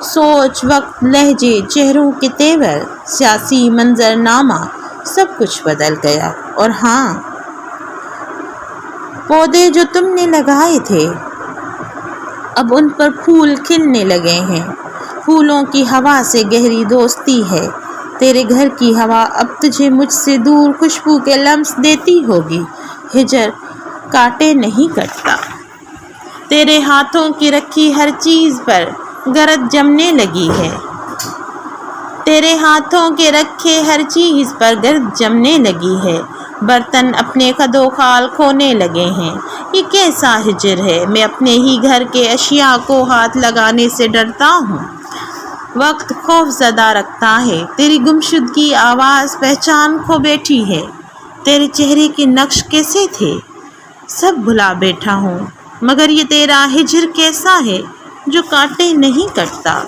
سوچ، وقت، لہجے، چہروں کے تیور، سیاسی منظرنامہ، سب کچھ بدل گیا۔ اور ہاں، پودے جو تم نے لگائے تھے اب ان پر پھول کھلنے لگے ہیں۔ پھولوں کی ہوا سے گہری دوستی ہے۔ تیرے گھر کی ہوا اب تجھے مجھ سے دور خوشبو کے لمس دیتی ہوگی۔ ہجر کاٹے نہیں کٹتا۔ تیرے ہاتھوں کی رکھی ہر چیز پر گرد جمنے لگی ہے۔ برتن اپنے خد و خال کھونے لگے ہیں۔ یہ کیسا ہجر ہے، میں اپنے ہی گھر کے اشیاء کو ہاتھ لگانے سے ڈرتا ہوں۔ وقت خوف زدہ رکھتا ہے۔ تیری گمشدگی آواز پہچان کھو بیٹھی ہے۔ تیرے چہرے کے نقش کیسے تھے، سب بھلا بیٹھا ہوں، مگر یہ تیرا ہجر کیسا ہے جو کاٹے نہیں کٹتا۔